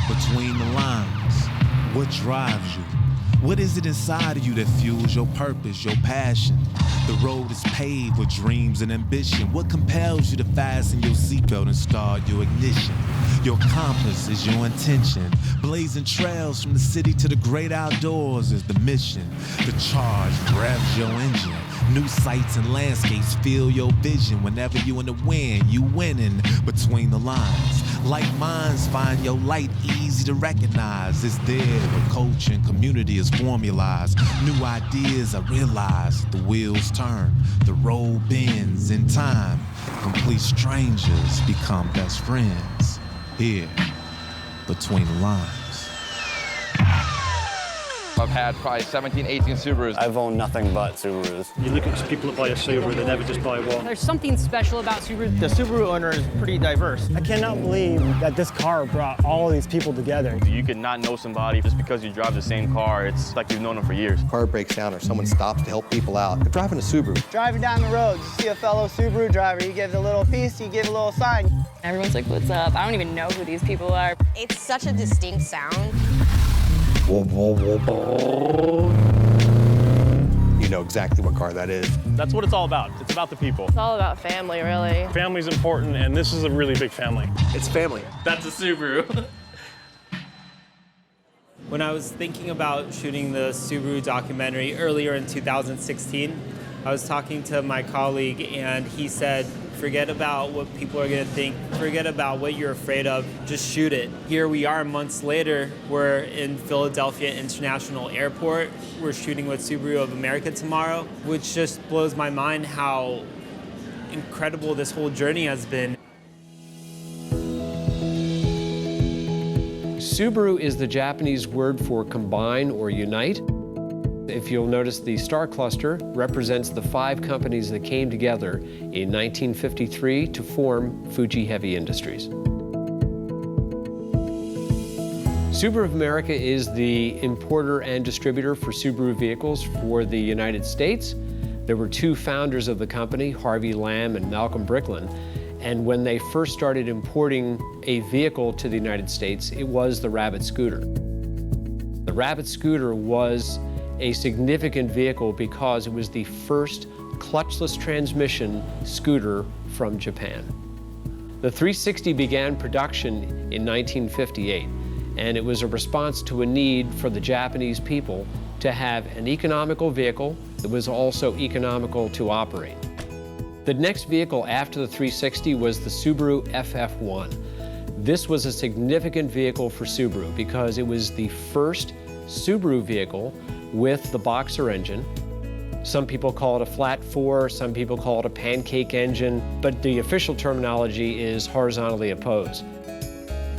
between the lines. What drives you? What is it inside of you that fuels your purpose, your passion? The road is paved with dreams and ambition. What compels you to fasten your seatbelt and start your ignition? Your compass is your intention. Blazing trails from the city to the great outdoors is the mission. The charge revs your engine. New sights and landscapes fill your vision. Whenever you in the wind, you winning between the lines. Like minds find your light easy to recognize. It's there where culture and community is formalized. New ideas are realized. The wheels turn, the road bends in time. Complete strangers become best friends. Here, between the lines. I've had probably 17, 18 Subarus. I've owned nothing but Subarus. You look at people that buy a Subaru, they never just buy one. There's something special about Subaru. The Subaru owner is pretty diverse. I cannot believe that this car brought all of these people together. You could not know somebody just because you drive the same car. It's like you've known them for years. Car breaks down or someone stops to help people out. They're driving a Subaru. Driving down the road, you see a fellow Subaru driver, you give it a little piece, you give a little sign. Everyone's like, what's up? I don't even know who these people are. It's such a distinct sound. You know exactly what car that is. That's what it's all about. It's about the people. It's all about family, really. Family's important, and this is a really big family. It's family. That's a Subaru. When I was thinking about shooting the Subaru documentary earlier in 2016, I was talking to my colleague, and he said, forget about what people are going to think. Forget about what you're afraid of. Just shoot it. Here we are months later. We're in Philadelphia International Airport. We're shooting with Subaru of America tomorrow, which just blows my mind how incredible this whole journey has been. Subaru is the Japanese word for combine or unite. If you'll notice, the star cluster represents the 5 companies that came together in 1953 to form Fuji Heavy Industries. Subaru of America is the importer and distributor for Subaru vehicles for the United States. There were 2 founders of the company, Harvey Lamb and Malcolm Bricklin, and when they first started importing a vehicle to the United States, it was the Rabbit scooter. The Rabbit scooter was a significant vehicle because it was the first clutchless transmission scooter from Japan. The 360 began production in 1958, and it was a response to a need for the Japanese people to have an economical vehicle that was also economical to operate. The next vehicle after the 360 was the Subaru FF1. This was a significant vehicle for Subaru because it was the first Subaru vehicle with the Boxer engine. Some people call it a flat 4, some people call it a pancake engine, but the official terminology is horizontally opposed.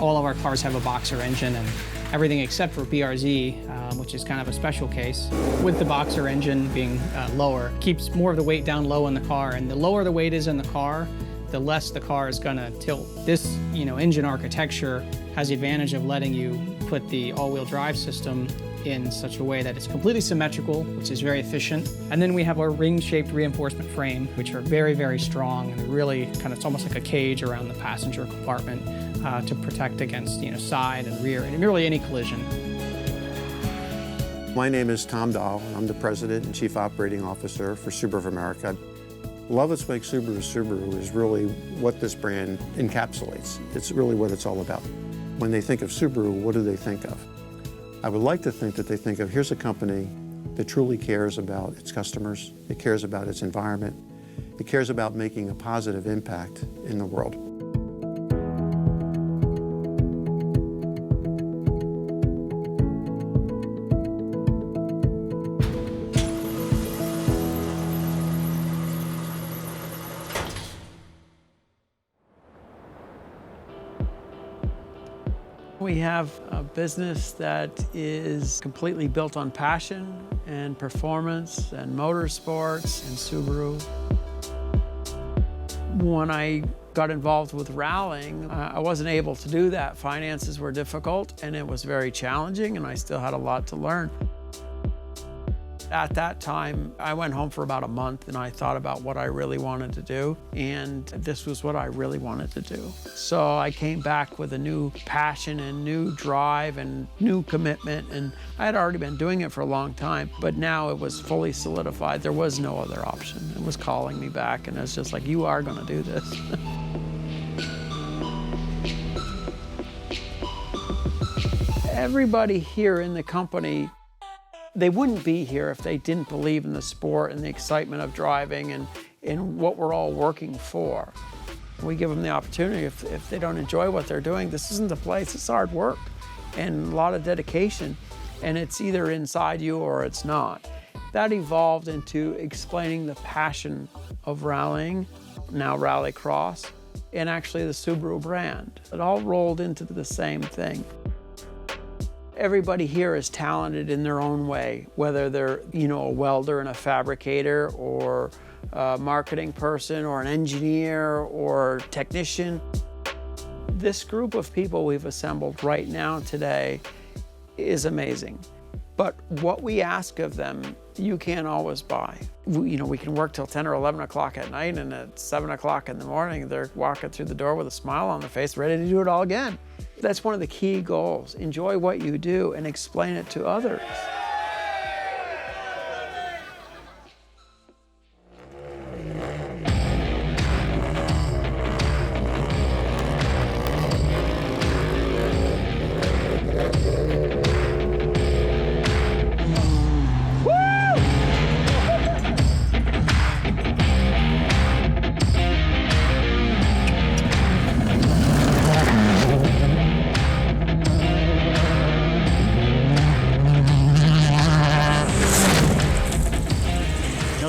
All of our cars have a Boxer engine, and everything except for BRZ, which is kind of a special case. With the Boxer engine being lower, keeps more of the weight down low in the car, and the lower the weight is in the car, the less the car is gonna tilt. This, engine architecture has the advantage of letting you put the all-wheel drive system in such a way that it's completely symmetrical, which is very efficient. And then we have our ring-shaped reinforcement frame, which are very, very strong, and really it's almost like a cage around the passenger compartment to protect against, side and rear, and really any collision. My name is Tom Dahl. I'm the President and Chief Operating Officer for Subaru of America. Love What Makes Subaru Subaru is really what this brand encapsulates. It's really what it's all about. When they think of Subaru, what do they think of? I would like to think that they think of, here's a company that truly cares about its customers, it cares about its environment, it cares about making a positive impact in the world. We have a business that is completely built on passion and performance and motorsports and Subaru. When I got involved with rallying, I wasn't able to do that. Finances were difficult and it was very challenging, and I still had a lot to learn. At that time, I went home for about a month and I thought about what I really wanted to do, and this was what I really wanted to do. So I came back with a new passion and new drive and new commitment, and I had already been doing it for a long time, but now it was fully solidified. There was no other option. It was calling me back, and it's just like, you are gonna do this. Everybody here in the company, they wouldn't be here if they didn't believe in the sport and the excitement of driving and what we're all working for. We give them the opportunity. If they don't enjoy what they're doing, this isn't the place. It's hard work and a lot of dedication, and it's either inside you or it's not. That evolved into explaining the passion of rallying, now rallycross, and actually the Subaru brand. It all rolled into the same thing. Everybody here is talented in their own way, whether they're, a welder and a fabricator, or a marketing person, or an engineer, or technician. This group of people we've assembled right now today is amazing. But what we ask of them, you can't always buy. We can work till 10 or 11 o'clock at night, and at 7 o'clock in the morning, they're walking through the door with a smile on their face, ready to do it all again. That's one of the key goals. Enjoy what you do and explain it to others.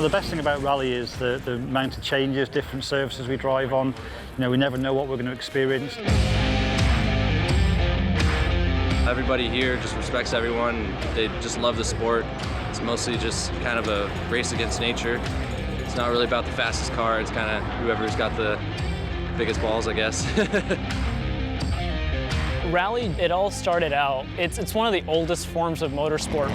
The best thing about rally is the amount of changes, different surfaces we drive on. We never know what we're going to experience. Everybody here just respects everyone. They just love the sport. It's mostly just kind of a race against nature. It's not really about the fastest car. It's kind of whoever's got the biggest balls, I guess. Rally, it all started out. It's one of the oldest forms of motorsport.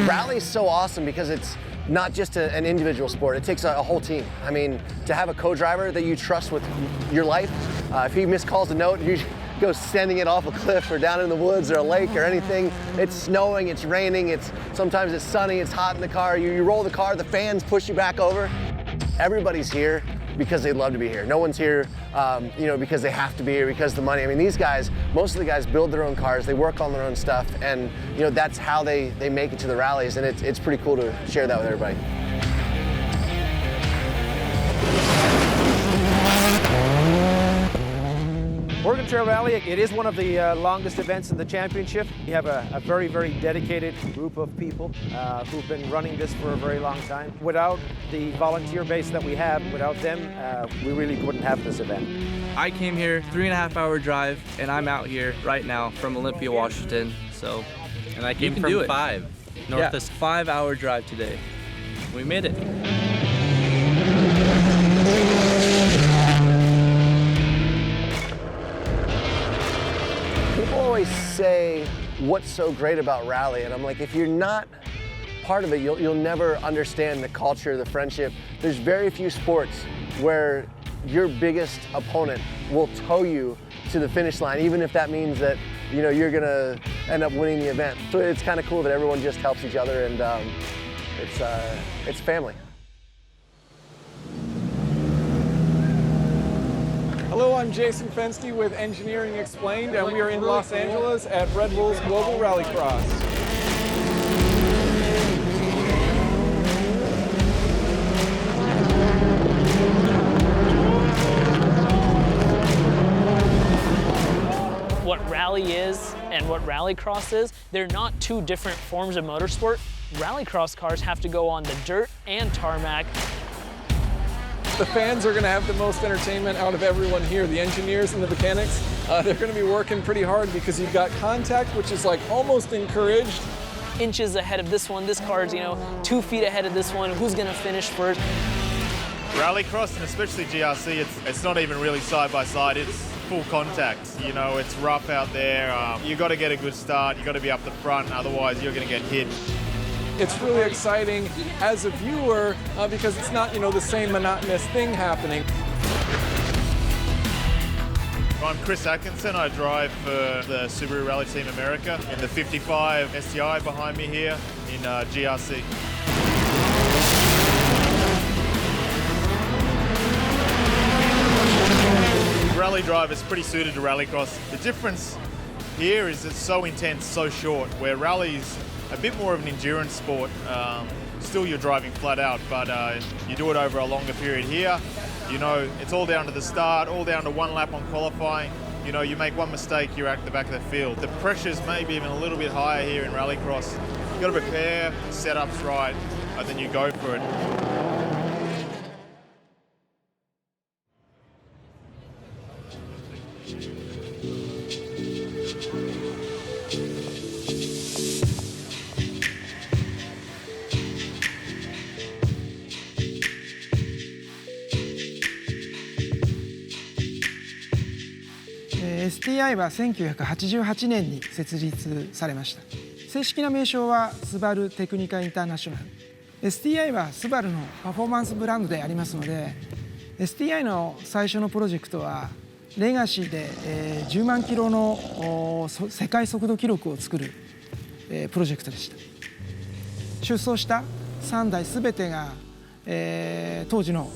Rally's so awesome because it's not just an individual sport. It takes a whole team. I mean, to have a co-driver that you trust with your life, if he miscalls a note, you go sending it off a cliff or down in the woods or a lake or anything. It's snowing, it's raining, sometimes it's sunny, it's hot in the car. You roll the car, the fans push you back over. Everybody's here because they love to be here. No one's here, because they have to be here because of the money. I mean, these guys, most of the guys build their own cars, they work on their own stuff, and that's how they make it to the rallies, and it's pretty cool to share that with everybody. Oregon Trail Rally, it is one of the longest events in the championship. We have a very, very dedicated group of people who've been running this for a very long time. Without the volunteer base that we have, without them, we really couldn't have this event. I came here, 3.5-hour drive, and I'm out here right now from Olympia, Washington. And I came from 5. North is 5-hour drive today. We made it. People always say, what's so great about rally? And I'm like, if you're not part of it, you'll never understand the culture, the friendship. There's very few sports where your biggest opponent will tow you to the finish line, even if that means that you're gonna end up winning the event. So it's kind of cool that everyone just helps each other, and it's family. Hello, I'm Jason Fensky with Engineering Explained, and we are in Los Angeles at Red Bull's Global Rallycross. What rally is and what rallycross is, they're not two different forms of motorsport. Rallycross cars have to go on the dirt and tarmac. The fans are going to have the most entertainment out of everyone here. The engineers and the mechanics, they're going to be working pretty hard because you've got contact, which is like almost encouraged. Inches ahead of this one. This car's, 2 feet ahead of this one. Who's going to finish first? Rallycross, and especially GRC, it's not even really side by side. It's full contact. It's rough out there. You got to get a good start. You got to be up the front, otherwise you're going to get hit. It's really exciting as a viewer because it's not, the same monotonous thing happening. I'm Chris Atkinson. I drive for the Subaru Rally Team America in the 55 STI behind me here in GRC. Rally drive is pretty suited to rallycross. The difference here is it's so intense, so short, where rally's a bit more of an endurance sport. Still you're driving flat out, but you do it over a longer period here. It's all down to the start, all down to one lap on qualifying. You make one mistake, you're at the back of the field. The pressure's maybe even a little bit higher here in rallycross. You've got to prepare, setups right, and then you go for it. STI は1988年に設立されました。正式な名称はSUBARUテクニカインターナショナル。STI はSUBARUのパフォーマンスブランドでありますので、STI の最初のプロジェクトはレガシーで10万キロの世界速度記録を作るプロジェクトでした。出走した3台すべてが当時の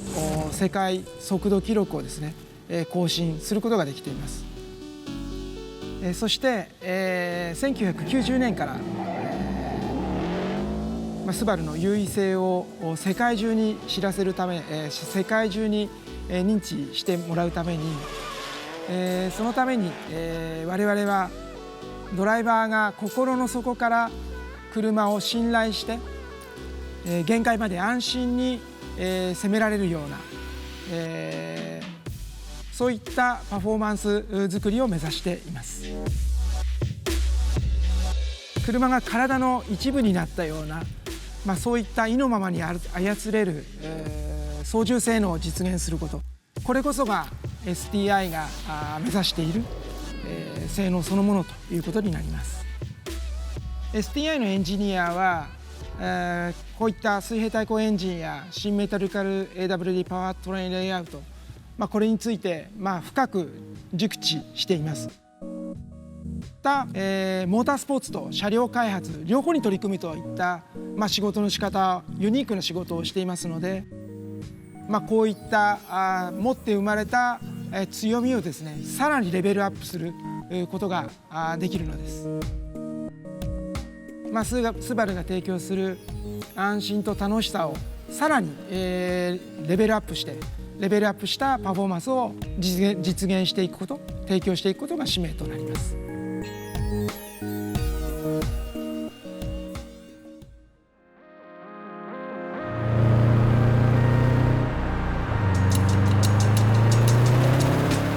世界速度記録をですね更新することができています。そして、1990年から、SUBARUの優位性を世界中に知らせるため、世界中に認知してもらうために、そのために、我々はドライバーが心の底から車を信頼して、限界まで安心に、攻められるような、そういったパフォーマンス作りを目指しています。車が体の一部になったような、そういった意のままに操れる、操縦性能を実現すること、これこそが STI が目指している、性能そのものということになります。STI のエンジニアは、こういった水平対向エンジンや新メタリカル AWD パワートレインレイアウト、これについて深く熟知しています。また、モータースポーツと車両開発両方に取り組むといった、仕事の仕方、ユニークな仕事をしていますので、こういった持って生まれた強みをですねさらにレベルアップすることができるのです。SUBARUが提供する安心と楽しさをさらにレベルアップしてレベルアップしたパフォーマンスを実現していくこと、提供していくことが使命となります。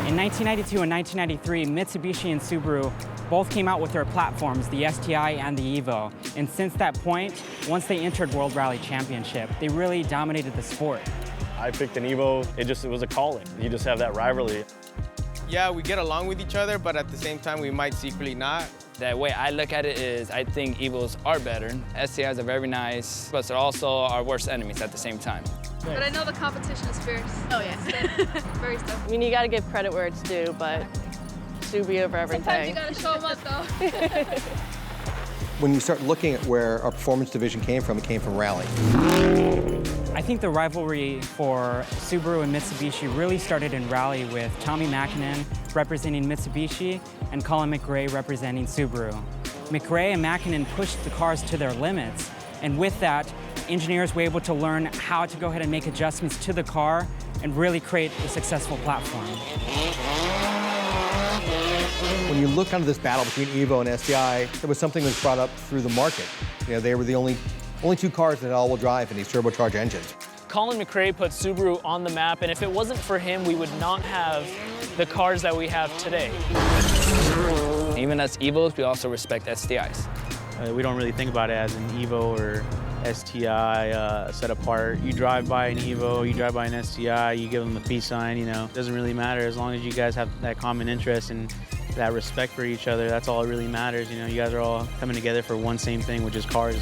In 1992 and 1993, Mitsubishi and Subaru both came out with their platforms, the STI and the Evo. And since that point, once they entered World Rally Championship, they really dominated the sport. I picked an Evo. It was a calling. You just have that rivalry. Yeah, we get along with each other, but at the same time, we might secretly not. The way I look at it is I think Evos are better. STIs are very nice, but they're also our worst enemies at the same time. But I know the competition is fierce. Oh, yeah. Very stiff. I mean, you got to give credit where it's due, but Subi over everything. Sometimes you got to show them up, though. When you start looking at where our performance division came from, it came from Rally. I think the rivalry for Subaru and Mitsubishi really started in Rally with Tommy Mäkinen representing Mitsubishi and Colin McRae representing Subaru. McRae and Mäkinen pushed the cars to their limits, and with that, engineers were able to learn how to go ahead and make adjustments to the car and really create a successful platform. When you look under this battle between Evo and STI, there was something that was brought up through the market. They were the only two cars that had all-wheel drive and these turbocharged engines. Colin McRae put Subaru on the map, and if it wasn't for him, we would not have the cars that we have today. Even as Evos, we also respect STIs. We don't really think about it as an Evo or STI set apart. You drive by an Evo, you drive by an STI, you give them the peace sign, It doesn't really matter as long as you guys have that common interest and that respect for each other. That's all that really matters. You guys are all coming together for one same thing, which is cars.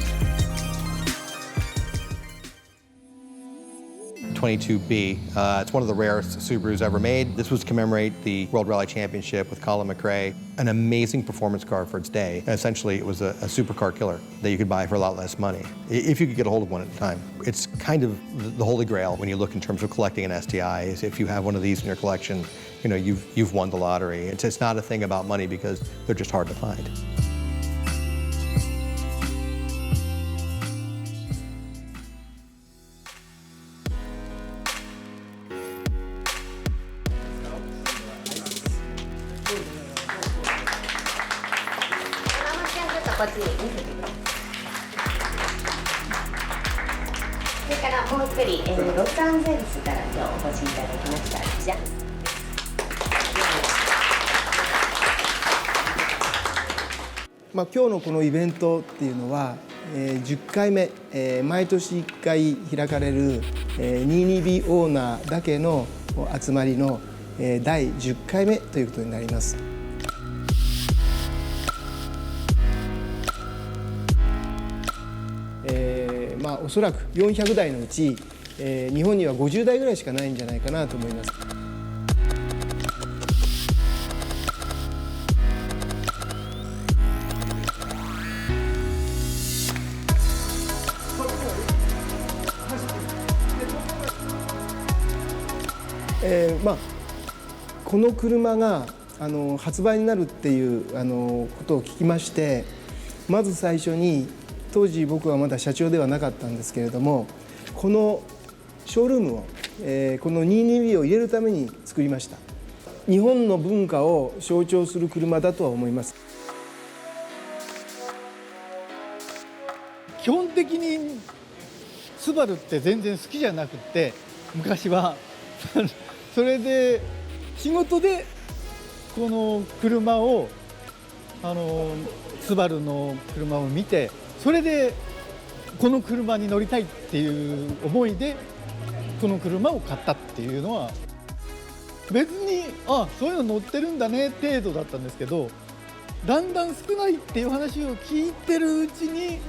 22B. It's one of the rarest Subarus ever made. This was to commemorate the World Rally Championship with Colin McRae. An amazing performance car for its day. And essentially, it was a supercar killer that you could buy for a lot less money, if you could get a hold of one at the time. It's kind of the holy grail when you look in terms of collecting an STI. Is if you have one of these in your collection, you know, you've won the lottery. It's not a thing about money because they're just hard to find.今日のこのイベントっていうのは、10回目、毎年1回開かれる、22B オーナーだけの集まりの、第10回目ということになります。おそらく400台のうち、日本には50台ぐらいしかないんじゃないかなと思います。この車が発売になるっていうことを聞きまして、まず最初に当時僕はまだ社長ではなかったんですけれども、このショールームを、この 22B を入れるために作りました。日本の文化を象徴する車だとは思います。基本的にスバルって全然好きじゃなくって昔はそれで仕事でこの車をスバルの車を見て、それでこの車に乗りたいっていう思いでこの車を買ったっていうのは、別にそういうの乗ってるんだね程度だったんですけど、だんだん少ないっていう話を聞いてるうちに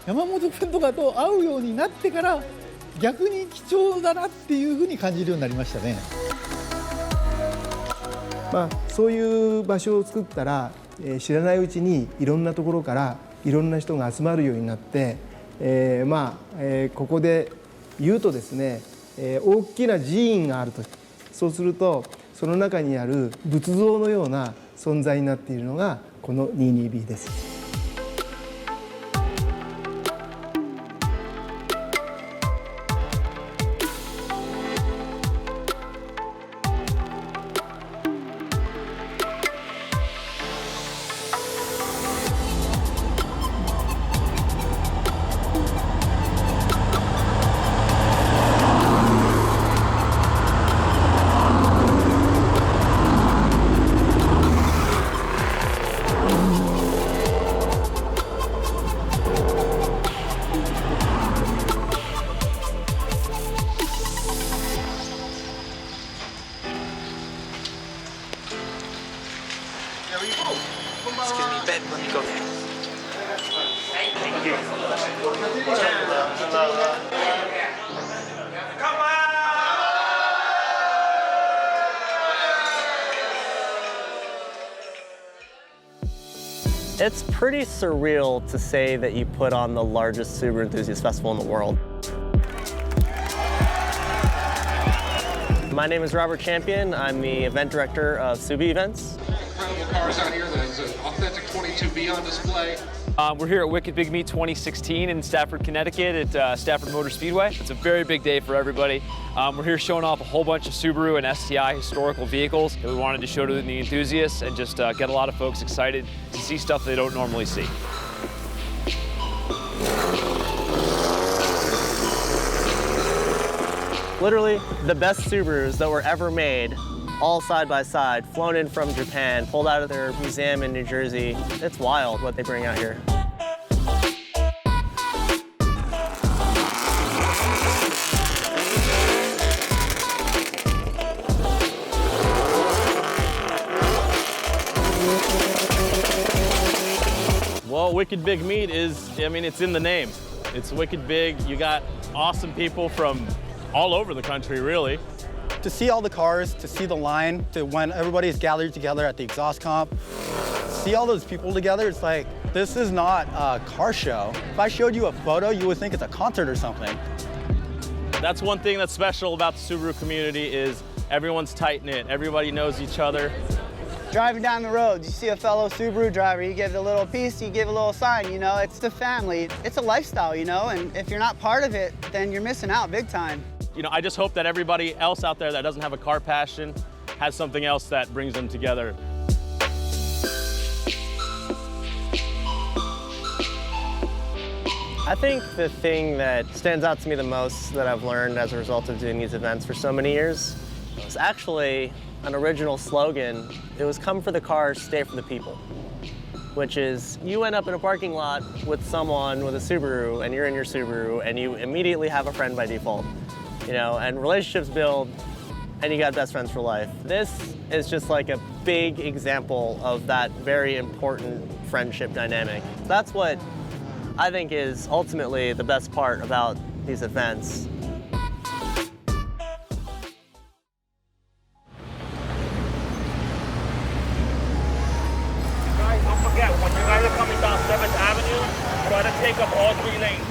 山本君とかと会うようになってから逆に貴重だなっていうふうに感じるようになりましたね。そういう場所を作ったら、知らないうちにいろんなところからいろんな人が集まるようになって、ここで言うとですね、大きな寺院があると。そうするとその中にある仏像のような存在になっているのがこの 22B です。It's pretty surreal to say that you put on the largest Subaru enthusiast festival in the world. My name is Robert Champion. I'm the event director of Subi Events. Incredible cars out here. There's an authentic 22B on display. We're here at Wicked Big Meet 2016 in Stafford, Connecticut at Stafford Motor Speedway. It's a very big day for everybody. We're here showing off a whole bunch of Subaru and STI historical vehicles that we wanted to show to the enthusiasts and just get a lot of folks excited to see stuff they don't normally see. Literally the best Subarus that were ever made, all side by side, flown in from Japan, pulled out of their museum in New Jersey. It's wild what they bring out here. Well, Wicked Big Meet is, I mean, it's in the name. It's wicked big. You got awesome people from all over the country, really. To see all the cars, to see the line, to when everybody's gathered together at the exhaust comp, see all those people together, it's like, this is not a car show. If I showed you a photo, you would think it's a concert or something. That's one thing that's special about the Subaru community is everyone's tight-knit, everybody knows each other. Driving down the road, you see a fellow Subaru driver, you give it a little piece, you give a little sign, you know, it's the family. It's a lifestyle, you know, and if you're not part of it, then you're missing out big time. You know, I just hope that everybody else out there that doesn't have a car passion has something else that brings them together. I think the thing that stands out to me the most that I've learned as a result of doing these events for so many years was actually an original slogan. It was "Come for the cars, stay for the people," which is you end up in a parking lot with someone with a Subaru and you're in your Subaru and you immediately have a friend by default, you know, and relationships build and you got best friends for life. This is just like a big example of that very important friendship dynamic. That's what I think is ultimately the best part about these events. Guys, don't forget, when you guys are coming down 7th Avenue, try to take up all 3 lanes.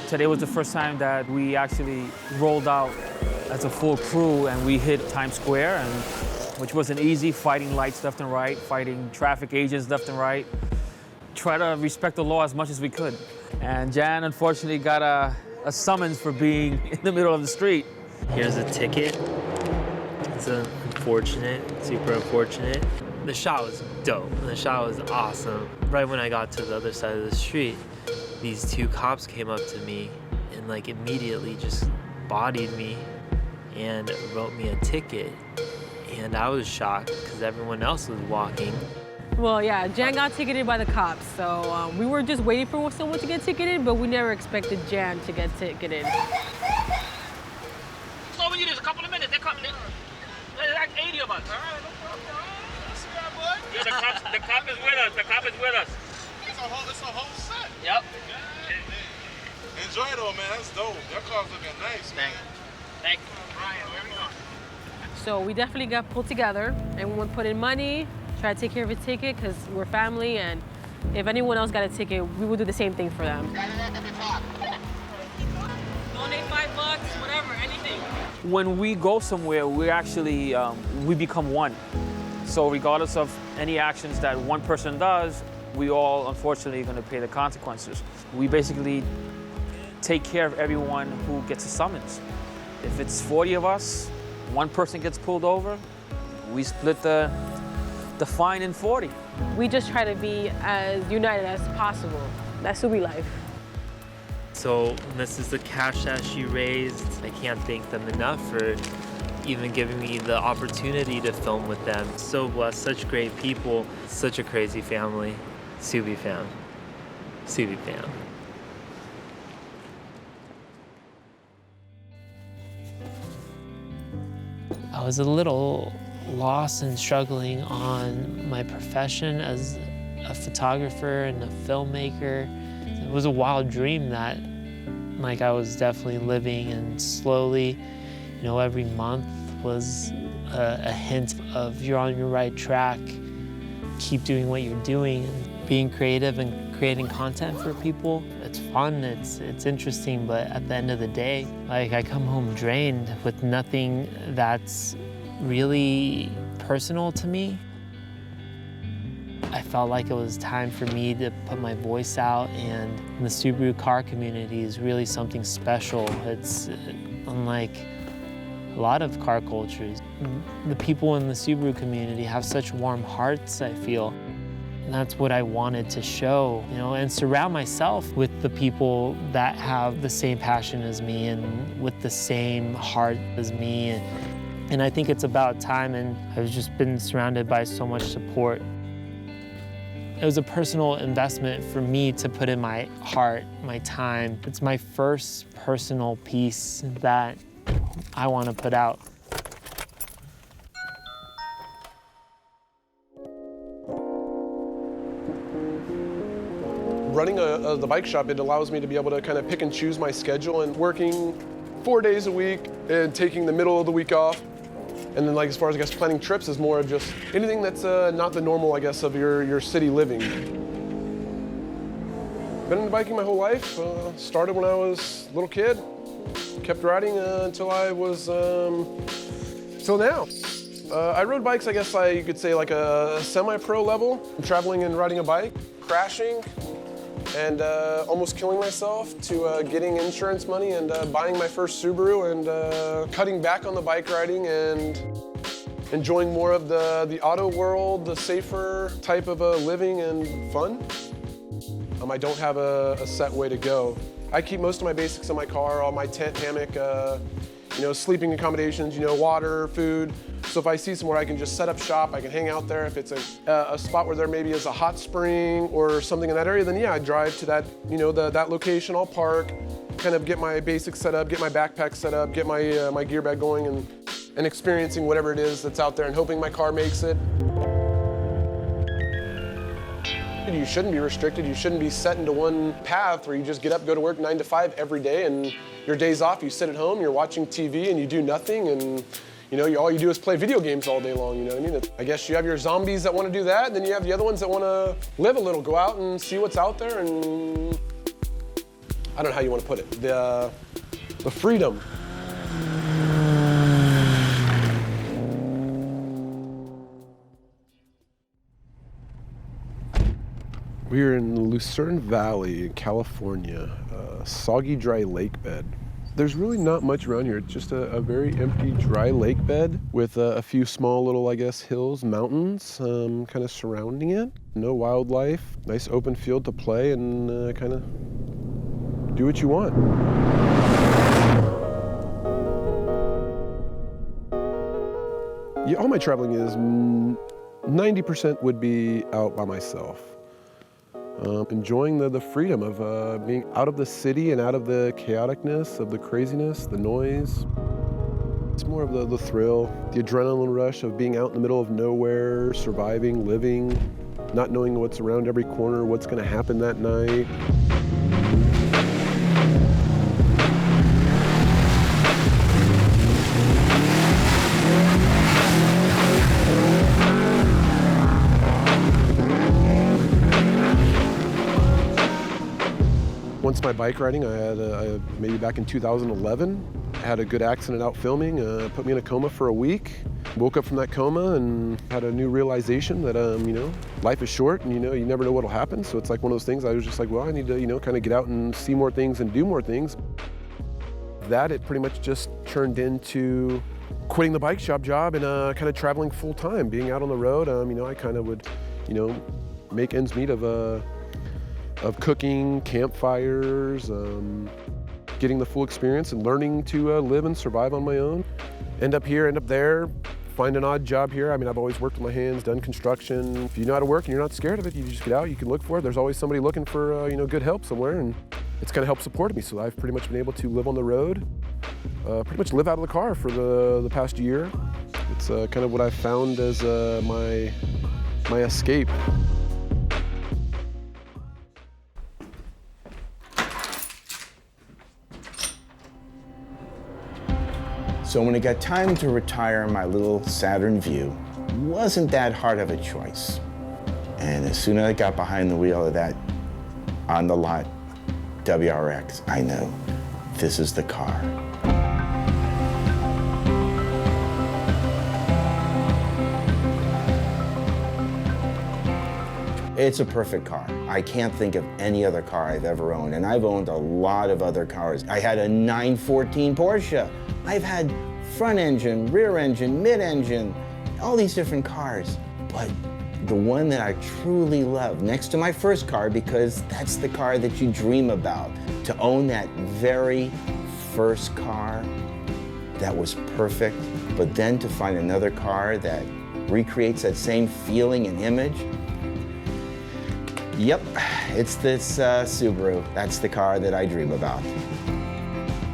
Today was the first time that we actually rolled out as a full crew and we hit Times Square, and which wasn't easy, fighting lights left and right, fighting traffic agents left and right. Try to respect the law as much as we could. And Jan unfortunately got a summons for being in the middle of the street. Here's a ticket. It's unfortunate, super unfortunate. The shot was dope, the shot was awesome. Right when I got to the other side of the street, these 2 cops came up to me and like immediately just bodied me and wrote me a ticket. And I was shocked because everyone else was walking. Well, yeah, Jan got ticketed by the cops, so we were just waiting for someone to get ticketed, but we never expected Jan to get ticketed. So we need a couple of minutes, they're coming in. There's like 80 of us. All right, no problem. Yeah, the cop is with us, the cop is with us. It's a whole set. Yep. Enjoy it all, man. That's dope. Your car's looking nice, man. Thank you. Ryan, where we going? So we definitely got pulled together. Everyone put in money, try to take care of a ticket because we're family, and if anyone else got a ticket, we would do the same thing for them. Donate $5, whatever, anything. When we go somewhere, we actually, we become one. So regardless of any actions that one person does, we all, unfortunately, are going to pay the consequences. We basically take care of everyone who gets a summons. If it's 40 of us, one person gets pulled over, we split the fine in 40. We just try to be as united as possible. That's Subi life. So this is the cash that she raised. I can't thank them enough for even giving me the opportunity to film with them. So blessed, such great people, such a crazy family. Subi fam. Subi fam. I was a little lost and struggling on my profession as a photographer and a filmmaker. It was a wild dream that like I was definitely living, and slowly, you know, every month was a hint of you're on your right track. Keep doing what you're doing, and being creative and creating content for people. It's fun, it's interesting, but at the end of the day, like I come home drained with nothing that's really personal to me. I felt like it was time for me to put my voice out, and the Subaru car community is really something special. It's unlike a lot of car cultures. The people in the Subaru community have such warm hearts, I feel. And that's what I wanted to show, you know, and surround myself with the people that have the same passion as me and with the same heart as me. And I think it's about time, and I've just been surrounded by so much support. It was a personal investment for me to put in my heart, my time. It's my first personal piece that I want to put out. Running the bike shop, it allows me to be able to kind of pick and choose my schedule, and working 4 days a week and taking the middle of the week off. And then, like, as far as, I guess, planning trips is more of just anything that's not the normal, I guess, of your city living. Been into biking my whole life. Started when I was a little kid. Kept riding until I was, till now. I rode bikes, I guess you could say, like a semi-pro level. Traveling and riding a bike, crashing, and almost killing myself, to getting insurance money and buying my first Subaru, and cutting back on the bike riding and enjoying more of the auto world, the safer type of living and fun. I don't have a set way to go. I keep most of my basics in my car, all my tent, hammock, sleeping accommodations, water, food. So if I see somewhere I can just set up shop, I can hang out there. If it's a spot where there maybe is a hot spring or something in that area, then yeah, I drive to that, that location, I'll park, kind of get my basics set up, get my backpack set up, get my gear bag going, and experiencing whatever it is that's out there and hoping my car makes it. You shouldn't be restricted. You shouldn't be set into one path where you just get up, go to work 9 to 5 every day, and your days off, you sit at home, you're watching TV, and you do nothing, and all you do is play video games all day long, you know what I mean? I guess you have your zombies that want to do that, and then you have the other ones that want to live a little, go out and see what's out there, and I don't know how you want to put it, the freedom. We're in the Lucerne Valley in California, soggy, dry lake bed. There's really not much around here. It's just a very empty, dry lake bed with a few small little, I guess, hills, mountains kind of surrounding it. No wildlife, nice open field to play and kind of do what you want. Yeah, all my traveling is 90% would be out by myself. Enjoying the freedom of being out of the city and out of the chaoticness, of the craziness, the noise. It's more of the thrill, the adrenaline rush of being out in the middle of nowhere, surviving, living, not knowing what's around every corner, what's going to happen that night. Once my bike riding, I had maybe back in 2011, I had a good accident out filming, put me in a coma for a week. Woke up from that coma and had a new realization that, life is short and, you never know what'll happen. So it's like one of those things I was just like, well, I need to, kind of get out and see more things and do more things. That, it pretty much just turned into quitting the bike shop job and kind of traveling full time, being out on the road. I kind of would, make ends meet of cooking, campfires, getting the full experience and learning to live and survive on my own. End up here, end up there, find an odd job here. I've always worked with my hands, done construction. If you know how to work and you're not scared of it, you just get out, you can look for it. There's always somebody looking for, good help somewhere, and it's kind of helped support me. So I've pretty much been able to live on the road, pretty much live out of the car for the past year. It's kind of what I've found as my escape. So when it got time to retire my little Saturn Vue, wasn't that hard of a choice. And as soon as I got behind the wheel of that on the lot WRX, I know this is the car. It's a perfect car. I can't think of any other car I've ever owned, and I've owned a lot of other cars. I had a 914 Porsche. I've had front engine, rear engine, mid-engine, all these different cars. But the one that I truly love, next to my first car, because that's the car that you dream about, to own that very first car, that was perfect, but then to find another car that recreates that same feeling and image. Yep, it's this Subaru. That's the car that I dream about.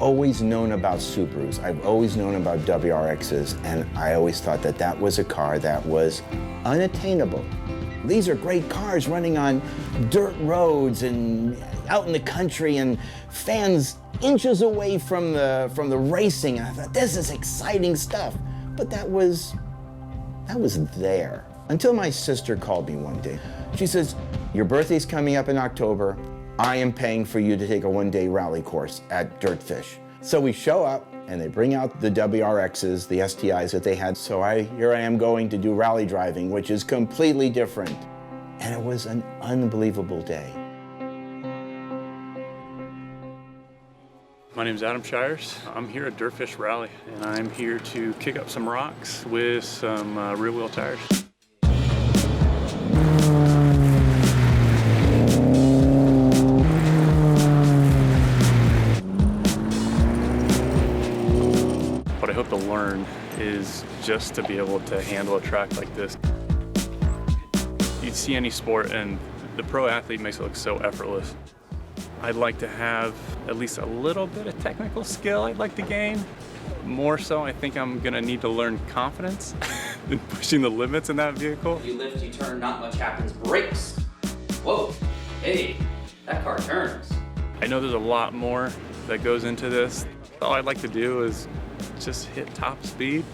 Always known about Subarus. I've always known about WRXs, and I always thought that that was a car that was unattainable. These are great cars running on dirt roads and out in the country, and fans inches away from the racing. And I thought, this is exciting stuff. But that was there. Until my sister called me one day. She says, your birthday's coming up in October. I am paying for you to take a one-day rally course at Dirtfish. So we show up, and they bring out the WRXs, the STIs that they had. So here I am going to do rally driving, which is completely different. And it was an unbelievable day. My name is Adam Shires. I'm here at Dirtfish Rally, and I'm here to kick up some rocks with some rear-wheel tires. What I hope to learn is just to be able to handle a track like this. You'd see any sport, and the pro athlete makes it look so effortless. I'd like to have at least a little bit of technical skill I'd like to gain. More so, I think I'm gonna need to learn confidence in pushing the limits in that vehicle. You lift, you turn, not much happens. Brakes. Whoa, hey, that car turns. I know there's a lot more that goes into this. All I'd like to do is just hit top speed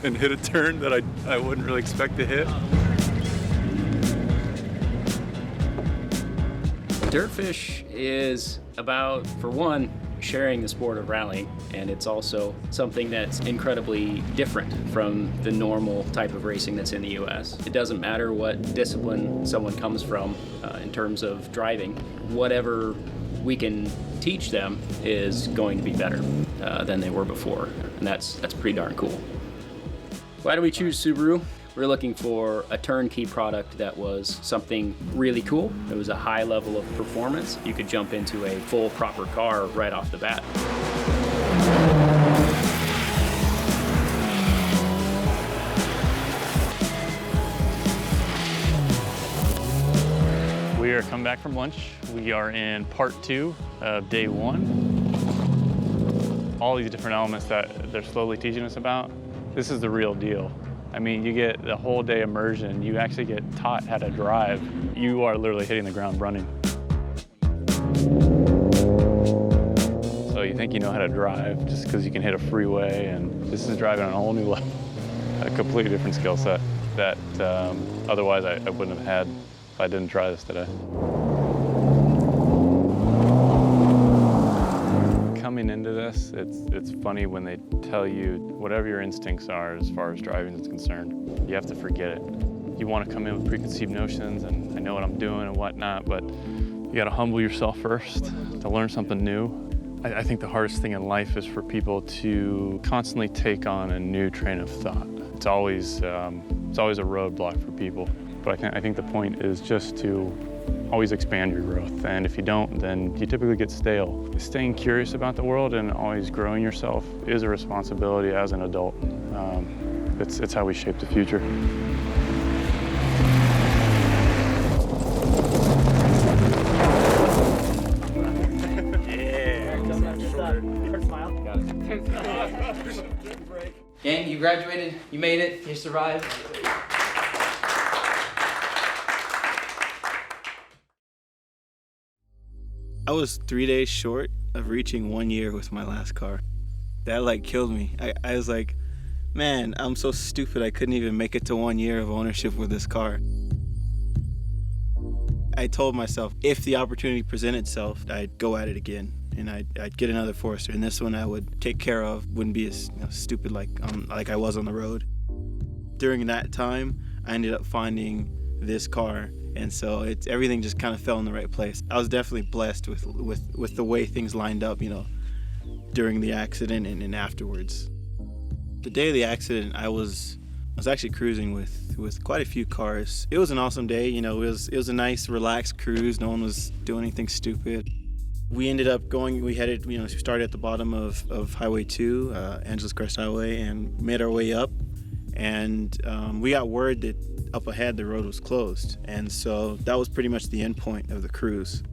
and hit a turn that I wouldn't really expect to hit. Dirtfish is about, for one, sharing the sport of rallying, and it's also something that's incredibly different from the normal type of racing that's in the US. It doesn't matter what discipline someone comes from in terms of driving, whatever we can teach them is going to be better than they were before, and that's pretty darn cool. Why do we choose Subaru? We're looking for a turnkey product that was something really cool. It was a high level of performance. You could jump into a full proper car right off the bat. We are coming back from lunch. We are in part 2 of day 1. All these different elements that they're slowly teaching us about, this is the real deal. I mean, you get the whole day immersion. You actually get taught how to drive. You are literally hitting the ground running. So you think you know how to drive just because you can hit a freeway, and this is driving on a whole new level. A completely different skill set that otherwise I wouldn't have had if I didn't try this today. Coming into this, it's funny when they tell you whatever your instincts are as far as driving is concerned, you have to forget it. You want to come in with preconceived notions and I know what I'm doing and whatnot, but you got to humble yourself first to learn something new. I think the hardest thing in life is for people to constantly take on a new train of thought. It's always a roadblock for people, but I think the point is just to always expand your growth, and if you don't, then you typically get stale. Staying curious about the world and always growing yourself is a responsibility as an adult. It's how we shape the future. Gang, you graduated, you made it, you survived. I was 3 days short of reaching 1 year with my last car. That killed me. I was like, man, I'm so stupid I couldn't even make it to 1 year of ownership with this car. I told myself if the opportunity presented itself, I'd go at it again and I'd get another Forester, and this one I would take care of, wouldn't be as stupid like I was on the road. During that time, I ended up finding this car. And so everything just kind of fell in the right place. I was definitely blessed with the way things lined up, during the accident and afterwards. The day of the accident, I was actually cruising with quite a few cars. It was an awesome day, it was a nice, relaxed cruise. No one was doing anything stupid. We ended up going, we headed, we started at the bottom of Highway 2, Angeles Crest Highway, and made our way up. And we got word that up ahead the road was closed. And so that was pretty much the end point of the cruise.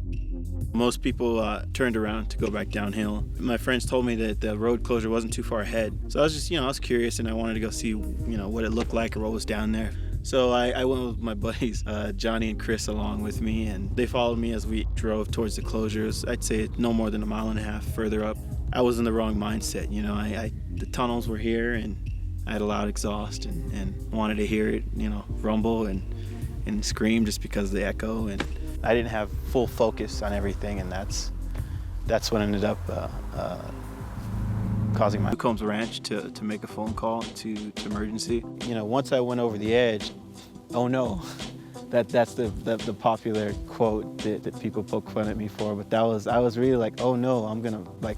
Most people turned around to go back downhill. My friends told me that the road closure wasn't too far ahead. So I was just, I was curious and I wanted to go see, what it looked like or what was down there. So I went with my buddies, Johnny and Chris, along with me, and they followed me as we drove towards the closures. I'd say no more than 1.5 miles further up. I was in the wrong mindset, the tunnels were here and I had a loud exhaust and wanted to hear it, rumble and scream just because of the echo. And I didn't have full focus on everything, and that's what ended up causing my Combs Ranch to make a phone call to emergency. Once I went over the edge, oh no, that's the popular quote that people poke fun at me for. But I was really like, oh no,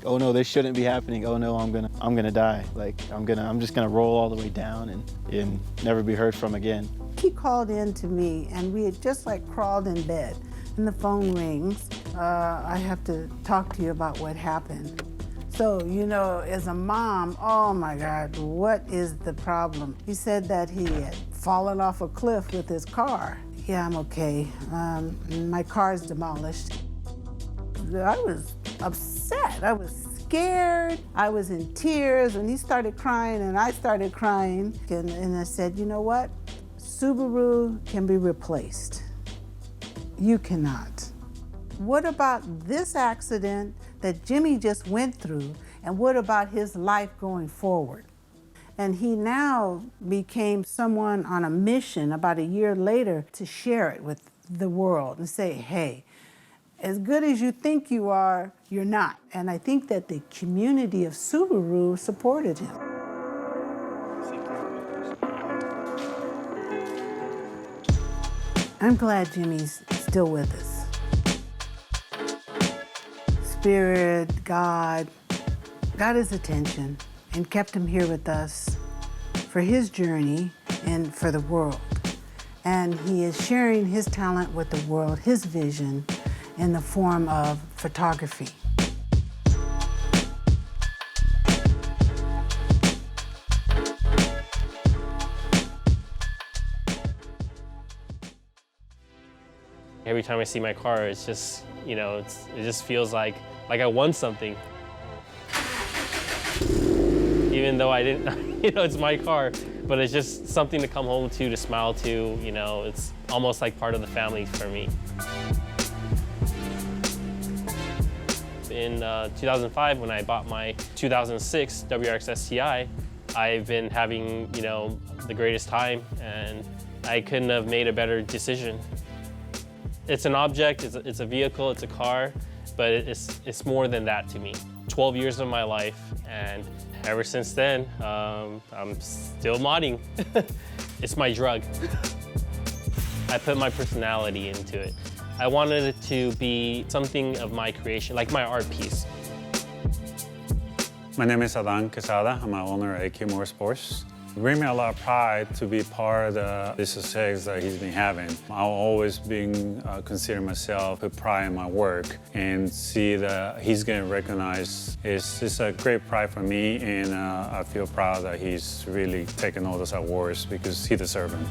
oh no, this shouldn't be happening. Oh no, I'm gonna die. I'm just gonna roll all the way down and never be heard from again. He called in to me, and we had just crawled in bed, and the phone rings. I have to talk to you about what happened. So, as a mom, oh my God, what is the problem? He said that he had fallen off a cliff with his car. Yeah, I'm okay. My car's demolished. I was upset. I was scared. I was in tears, and he started crying, and I started crying. And I said, you know what? Subaru can be replaced. You cannot. What about this accident that Jimmy just went through, and what about his life going forward? And he now became someone on a mission about a year later to share it with the world and say, hey, as good as you think you are, you're not. And I think that the community of Subaru supported him. I'm glad Jimmy's still with us. Spirit, God, got his attention and kept him here with us for his journey and for the world. And he is sharing his talent with the world, his vision, in the form of photography. Every time I see my car, it's just, it just feels like I won something. Even though I didn't, it's my car, but it's just something to come home to smile to, it's almost like part of the family for me. In 2005, when I bought my 2006 WRX STI, I've been having, the greatest time, and I couldn't have made a better decision. It's an object, it's a vehicle, it's a car, but it's more than that to me. 12 years of my life, and ever since then, I'm still modding. It's my drug. I put my personality into it. I wanted it to be something of my creation, like my art piece. My name is Adan Quesada. I'm the owner of AK Motorsports. It brings me a lot of pride to be part of the success that he's been having. I've always been consider myself put pride in my work, and see that he's getting recognized. It's a great pride for me, and I feel proud that he's really taken all those awards because he deserves them.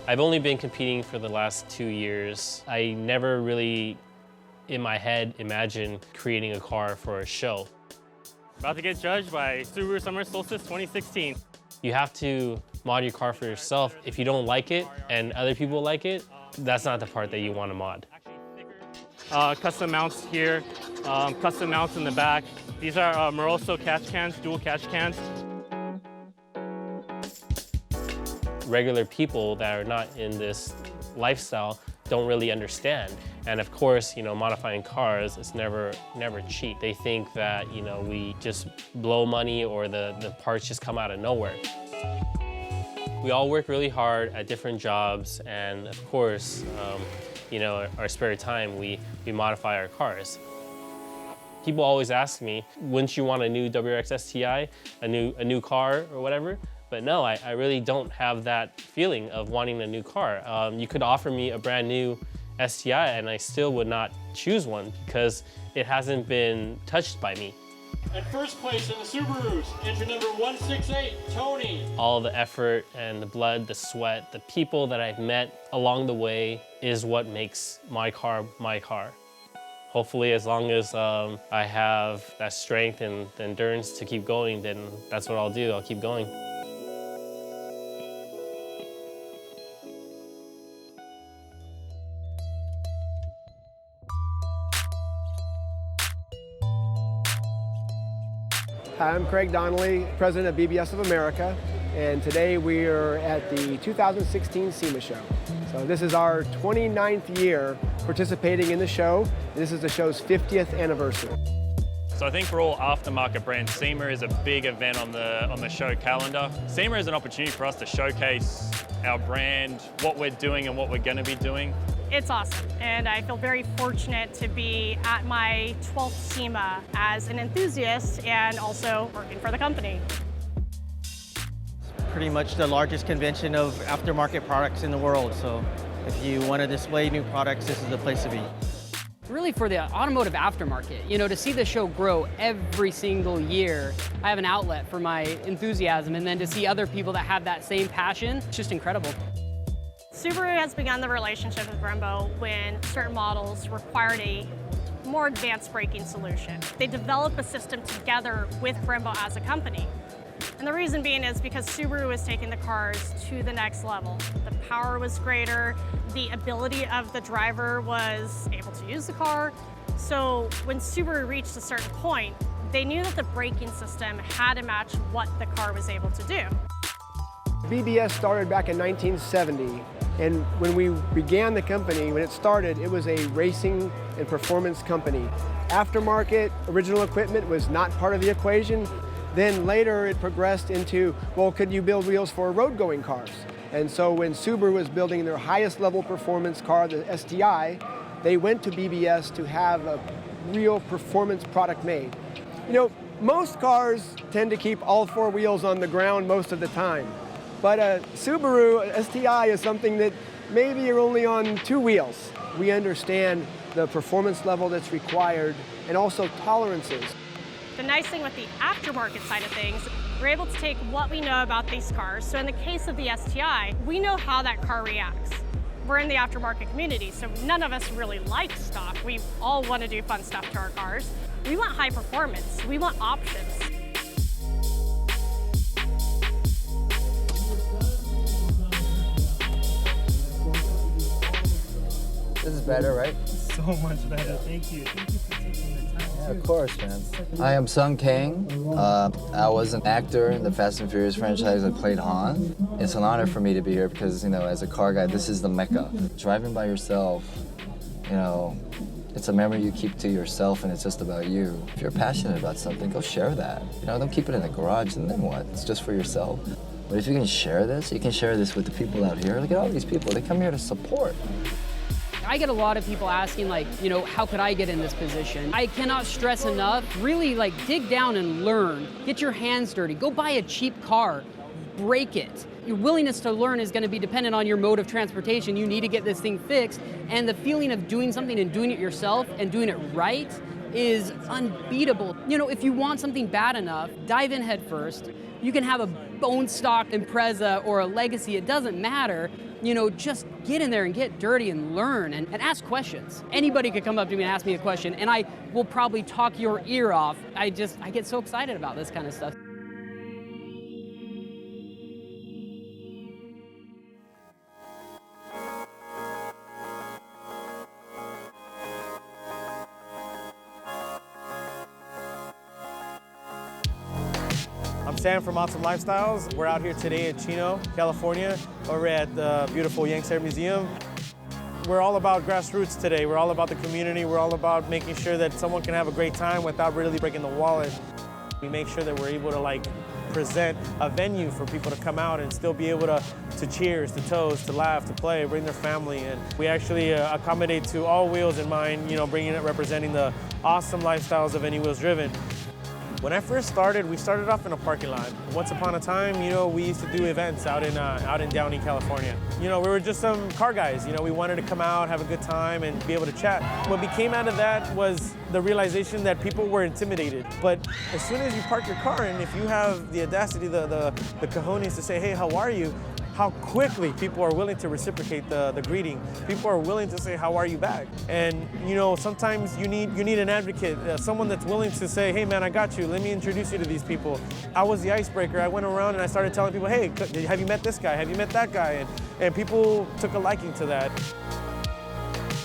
I've only been competing for the last 2 years. I never really, in my head, imagined creating a car for a show. About to get judged by Subaru Summer Solstice 2016. You have to mod your car for yourself. If you don't like it and other people like it, that's not the part that you want to mod. Custom mounts here, custom mounts in the back. These are Moroso catch cans, dual catch cans. Regular people that are not in this lifestyle don't really understand. And of course, modifying cars is never cheap. They think that, we just blow money or the parts just come out of nowhere. We all work really hard at different jobs, and of course, our spare time, we modify our cars. People always ask me, wouldn't you want a new WRX STI, a new car or whatever? But no, I really don't have that feeling of wanting a new car. You could offer me a brand new STI and I still would not choose one because it hasn't been touched by me. At first place in the Subarus, entry number 168, Tony. All the effort and the blood, the sweat, the people that I've met along the way is what makes my car my car. Hopefully, as long as I have that strength and the endurance to keep going, then that's what I'll do. I'll keep going. Hi, I'm Craig Donnelly, president of BBS of America, and today we are at the 2016 SEMA show. So this is our 29th year participating in the show, and this is the show's 50th anniversary. So I think for all aftermarket brands, SEMA is a big event on the show calendar. SEMA is an opportunity for us to showcase our brand, what we're doing and what we're going to be doing. It's awesome, and I feel very fortunate to be at my 12th SEMA as an enthusiast and also working for the company. Pretty much the largest convention of aftermarket products in the world, so if you want to display new products, this is the place to be. Really for the automotive aftermarket, you know, to see the show grow every single year, I have an outlet for my enthusiasm, and then to see other people that have that same passion, it's just incredible. Subaru has begun the relationship with Brembo when certain models required a more advanced braking solution. They developed a system together with Brembo as a company. And the reason being is because Subaru was taking the cars to the next level. The power was greater, the ability of the driver was able to use the car. So when Subaru reached a certain point, they knew that the braking system had to match what the car was able to do. BBS started back in 1970, and when we began the company, when it started, it was a racing and performance company. Aftermarket, original equipment was not part of the equation. Then later it progressed into, well, could you build wheels for road-going cars? And so when Subaru was building their highest level performance car, the STI, they went to BBS to have a real performance product made. You know, most cars tend to keep all four wheels on the ground most of the time. But a Subaru STI is something that maybe you're only on two wheels. We understand the performance level that's required and also tolerances. The nice thing with the aftermarket side of things, we're able to take what we know about these cars. So in the case of the STI, we know how that car reacts. We're in the aftermarket community, so none of us really like stock. We all want to do fun stuff to our cars. We want high performance. We want options. This is better, right? So much better. Thank you. Thank you for taking the time. Yeah, of course, man. I am Sung Kang. I was an actor in the Fast and Furious franchise. I played Han. It's an honor for me to be here because, you know, as a car guy, this is the mecca. Driving by yourself, you know, it's a memory you keep to yourself and it's just about you. If you're passionate about something, go share that. You know, don't keep it in the garage and then what? It's just for yourself. But if you can share this, you can share this with the people out here. Look at all these people. They come here to support. I get a lot of people asking, like, you know, how could I get in this position? I cannot stress enough, really, like, dig down and learn. Get your hands dirty. Go buy a cheap car. Break it. Your willingness to learn is going to be dependent on your mode of transportation. You need to get this thing fixed. And the feeling of doing something and doing it yourself and doing it right is unbeatable. You know, if you want something bad enough, dive in head first. You can have a bone stock Impreza or a Legacy, it doesn't matter. You know, just get in there and get dirty and learn and ask questions. Anybody could come up to me and ask me a question and I will probably talk your ear off. I get so excited about this kind of stuff. I'm Sam from Awesome Lifestyles. We're out here today in Chino, California, over at the beautiful Yangtze Museum. We're all about grassroots today. We're all about the community. We're all about making sure that someone can have a great time without really breaking the wallet. We make sure that we're able to present a venue for people to come out and still be able to cheers, to toast, to laugh, to play, bring their family in. We actually accommodate to all wheels in mind, you know, representing the awesome lifestyles of Any Wheels Driven. When I first started, we started off in a parking lot. Once upon a time, you know, we used to do events out in Downey, California. You know, we were just some car guys. You know, we wanted to come out, have a good time, and be able to chat. What became out of that was the realization that people were intimidated. But as soon as you park your car, and if you have the audacity, the cojones to say, hey, how are you? How quickly people are willing to reciprocate the greeting. People are willing to say, how are you back? And you know, sometimes you need an advocate, someone that's willing to say, hey man, I got you, let me introduce you to these people. I was the icebreaker. I went around and I started telling people, hey, have you met this guy? Have you met that guy? And people took a liking to that.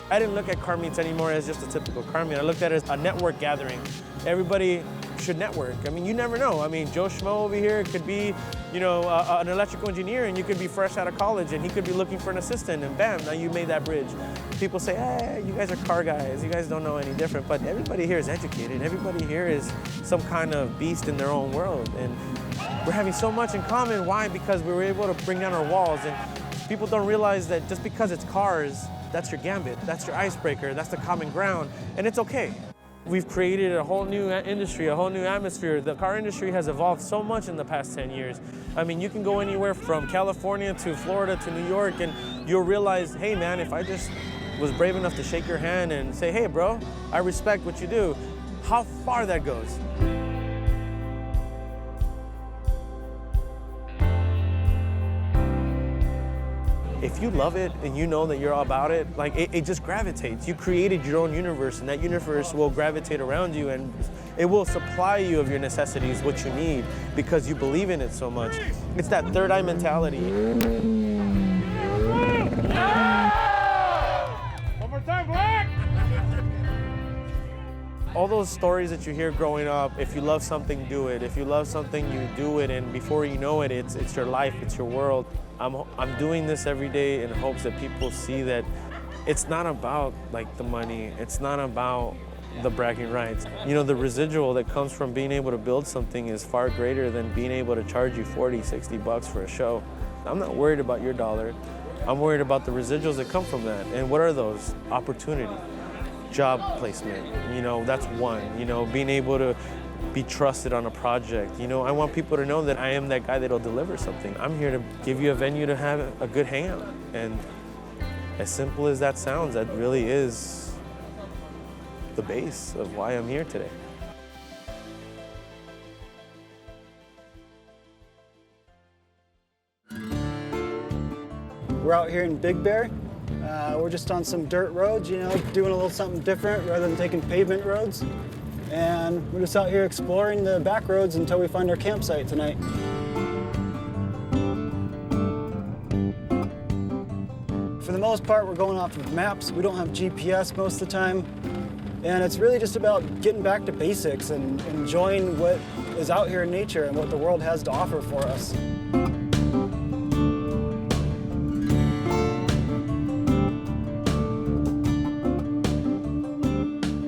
I didn't look at car meets anymore as just a typical car meet. I looked at it as a network gathering. Everybody should network. I mean, you never know. I mean, Joe Schmo over here could be, you know, an electrical engineer, and you could be fresh out of college, and he could be looking for an assistant, and bam, now you made that bridge. People say, hey, you guys are car guys. You guys don't know any different, but everybody here is educated. Everybody here is some kind of beast in their own world, and we're having so much in common. Why? Because we were able to bring down our walls, and people don't realize that just because it's cars, that's your gambit, that's your icebreaker, that's the common ground, and it's okay. We've created a whole new industry, a whole new atmosphere. The car industry has evolved so much in the past 10 years. I mean, you can go anywhere from California to Florida to New York, and you'll realize, hey man, if I just was brave enough to shake your hand and say, hey bro, I respect what you do, how far that goes. If you love it and you know that you're all about it, like it just gravitates. You created your own universe, and that universe will gravitate around you, and it will supply you of your necessities, what you need, because you believe in it so much. It's that third eye mentality. One more time, Black! All those stories that you hear growing up, if you love something, do it. If you love something, you do it, and before you know it, it's your life, it's your world. I'm doing this every day in hopes that people see that it's not about like the money, it's not about the bragging rights. You know, the residual that comes from being able to build something is far greater than being able to charge you 40, 60 bucks for a show. I'm not worried about your dollar. I'm worried about the residuals that come from that. And what are those? Opportunity, job placement, you know, that's one. You know, being able to be trusted on a project. You know, I want people to know that I am that guy that'll deliver something. I'm here to give you a venue to have a good hangout. And as simple as that sounds, that really is the base of why I'm here today. We're out here in Big Bear. We're just on some dirt roads, you know, doing a little something different rather than taking pavement roads. And we're just out here exploring the back roads until we find our campsite tonight. For the most part, we're going off of maps. We don't have GPS most of the time. And it's really just about getting back to basics and enjoying what is out here in nature and what the world has to offer for us.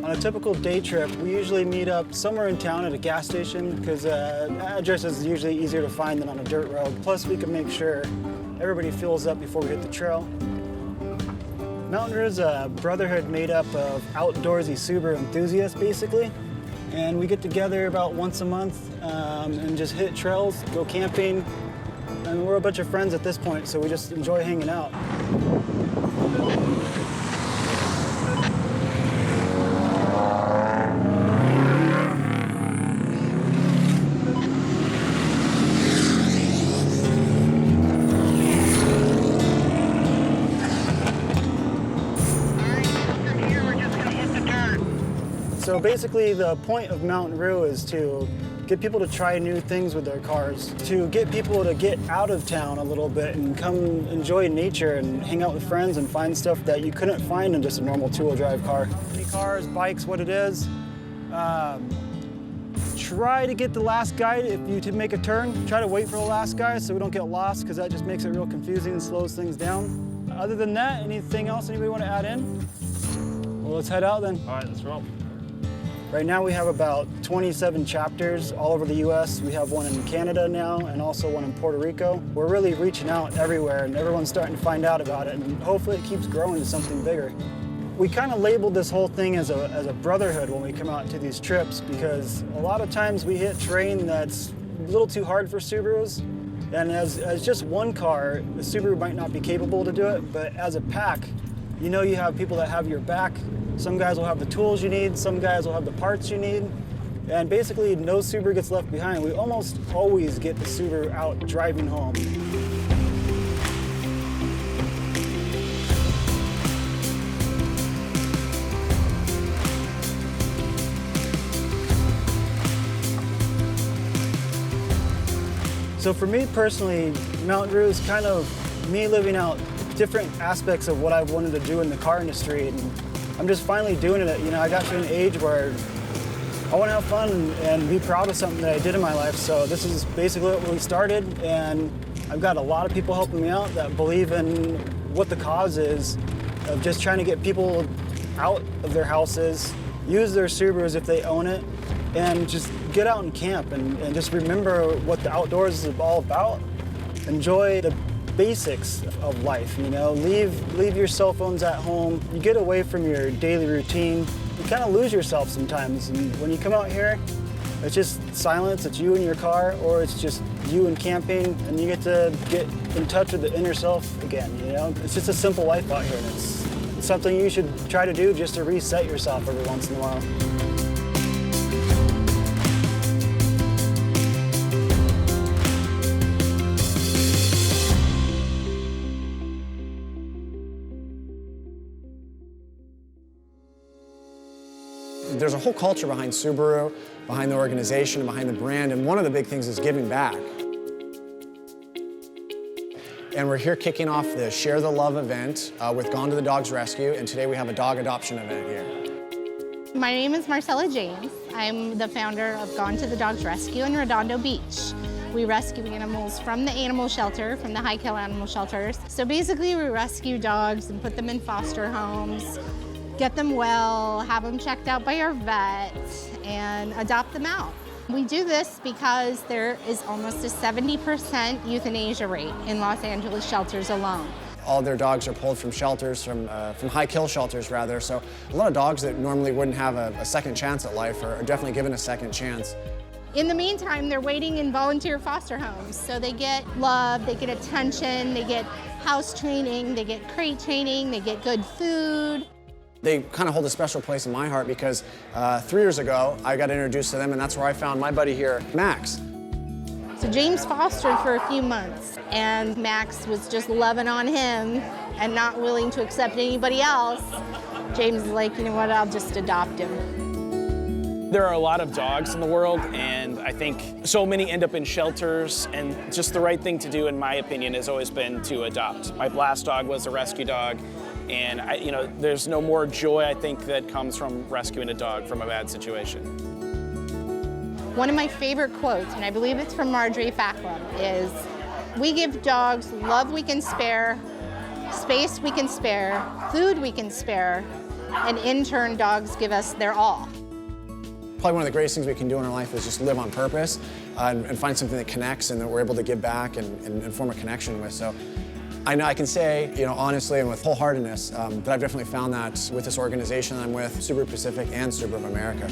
On a typical day trip, we usually meet up somewhere in town at a gas station because address is usually easier to find than on a dirt road. Plus, we can make sure everybody fills up before we hit the trail. Mountain Rouge is a brotherhood made up of outdoorsy Subaru enthusiasts, basically. And we get together about once a month and just hit trails, go camping. And we're a bunch of friends at this point, so we just enjoy hanging out. So basically the point of Mountain Rouge is to get people to try new things with their cars, to get people to get out of town a little bit and come enjoy nature and hang out with friends and find stuff that you couldn't find in just a normal two-wheel drive car. Any cars, bikes, what it is. Try to get the last guy, if you to make a turn, try to wait for the last guy so we don't get lost because that just makes it real confusing and slows things down. Other than that, anything else anybody want to add in? Well, let's head out then. All right, let's roll. Right now we have about 27 chapters all over the US. We have one in Canada now and also one in Puerto Rico. We're really reaching out everywhere and everyone's starting to find out about it and hopefully it keeps growing to something bigger. We kind of labeled this whole thing as a brotherhood when we come out to these trips, because a lot of times we hit terrain that's a little too hard for Subarus. And as just one car, the Subaru might not be capable to do it, but as a pack, you know you have people that have your back. Some guys will have the tools you need, some guys will have the parts you need, and basically no Subaru gets left behind. We almost always get the Subaru out driving home. So for me personally, Mountain Drew is kind of me living out different aspects of what I've wanted to do in the car industry, and I'm just finally doing it. You know, I got to an age where I want to have fun and be proud of something that I did in my life. So this is basically what we started, and I've got a lot of people helping me out that believe in what the cause is of just trying to get people out of their houses, use their Subarus if they own it, and just get out and camp and just remember what the outdoors is all about. Enjoy the basics of life, you know, leave your cell phones at home. You get away from your daily routine. You kind of lose yourself sometimes, and when you come out here, it's just silence, it's you in your car, or it's just you and camping, and you get to get in touch with the inner self again, you know? It's just a simple life out here, and it's something you should try to do just to reset yourself every once in a while. There's a whole culture behind Subaru, behind the organization, behind the brand, and one of the big things is giving back. And we're here kicking off the Share the Love event with Gone to the Dog's Rescue, and today we have a dog adoption event here. My name is Marcella James. I'm the founder of Gone to the Dog's Rescue in Redondo Beach. We rescue animals from the animal shelter, from the high kill animal shelters. So basically we rescue dogs and put them in foster homes, get them well, have them checked out by our vet, and adopt them out. We do this because there is almost a 70% euthanasia rate in Los Angeles shelters alone. All their dogs are pulled from shelters, from high kill shelters rather, so a lot of dogs that normally wouldn't have a second chance at life are definitely given a second chance. In the meantime, they're waiting in volunteer foster homes, so they get love, they get attention, they get house training, they get crate training, they get good food. They kind of hold a special place in my heart because 3 years ago, I got introduced to them, and that's where I found my buddy here, Max. So James fostered for a few months, and Max was just loving on him and not willing to accept anybody else. James is like, you know what, I'll just adopt him. There are a lot of dogs in the world, and I think so many end up in shelters, and just the right thing to do, in my opinion, has always been to adopt. My last dog was a rescue dog, and there's no more joy, I think, that comes from rescuing a dog from a bad situation. One of my favorite quotes, and I believe it's from Marjorie Facklin, is, "We give dogs love we can spare, space we can spare, food we can spare, and in turn, dogs give us their all." Probably one of the greatest things we can do in our life is just live on purpose and find something that connects and that we're able to give back and form a connection with. So I know I can say, honestly and with wholeheartedness, that I've definitely found that with this organization I'm with, Subaru Pacific and Subaru of America.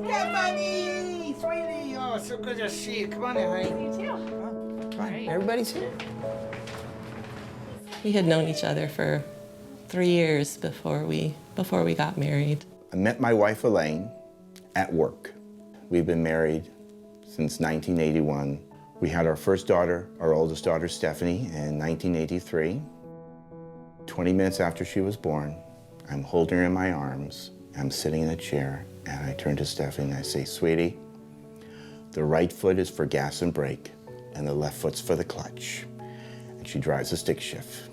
Stephanie, sweetie, oh, so good to see you. Come on in, honey. You too. Come on, everybody's here. We had known each other for 3 years before we got married. I met my wife Elaine at work. We've been married since 1981. We had our first daughter, our oldest daughter Stephanie, in 1983. 20 minutes after she was born, I'm holding her in my arms. I'm sitting in a chair, and I turn to Stephanie and I say, "Sweetie, the right foot is for gas and brake, and the left foot's for the clutch." And she drives a stick shift.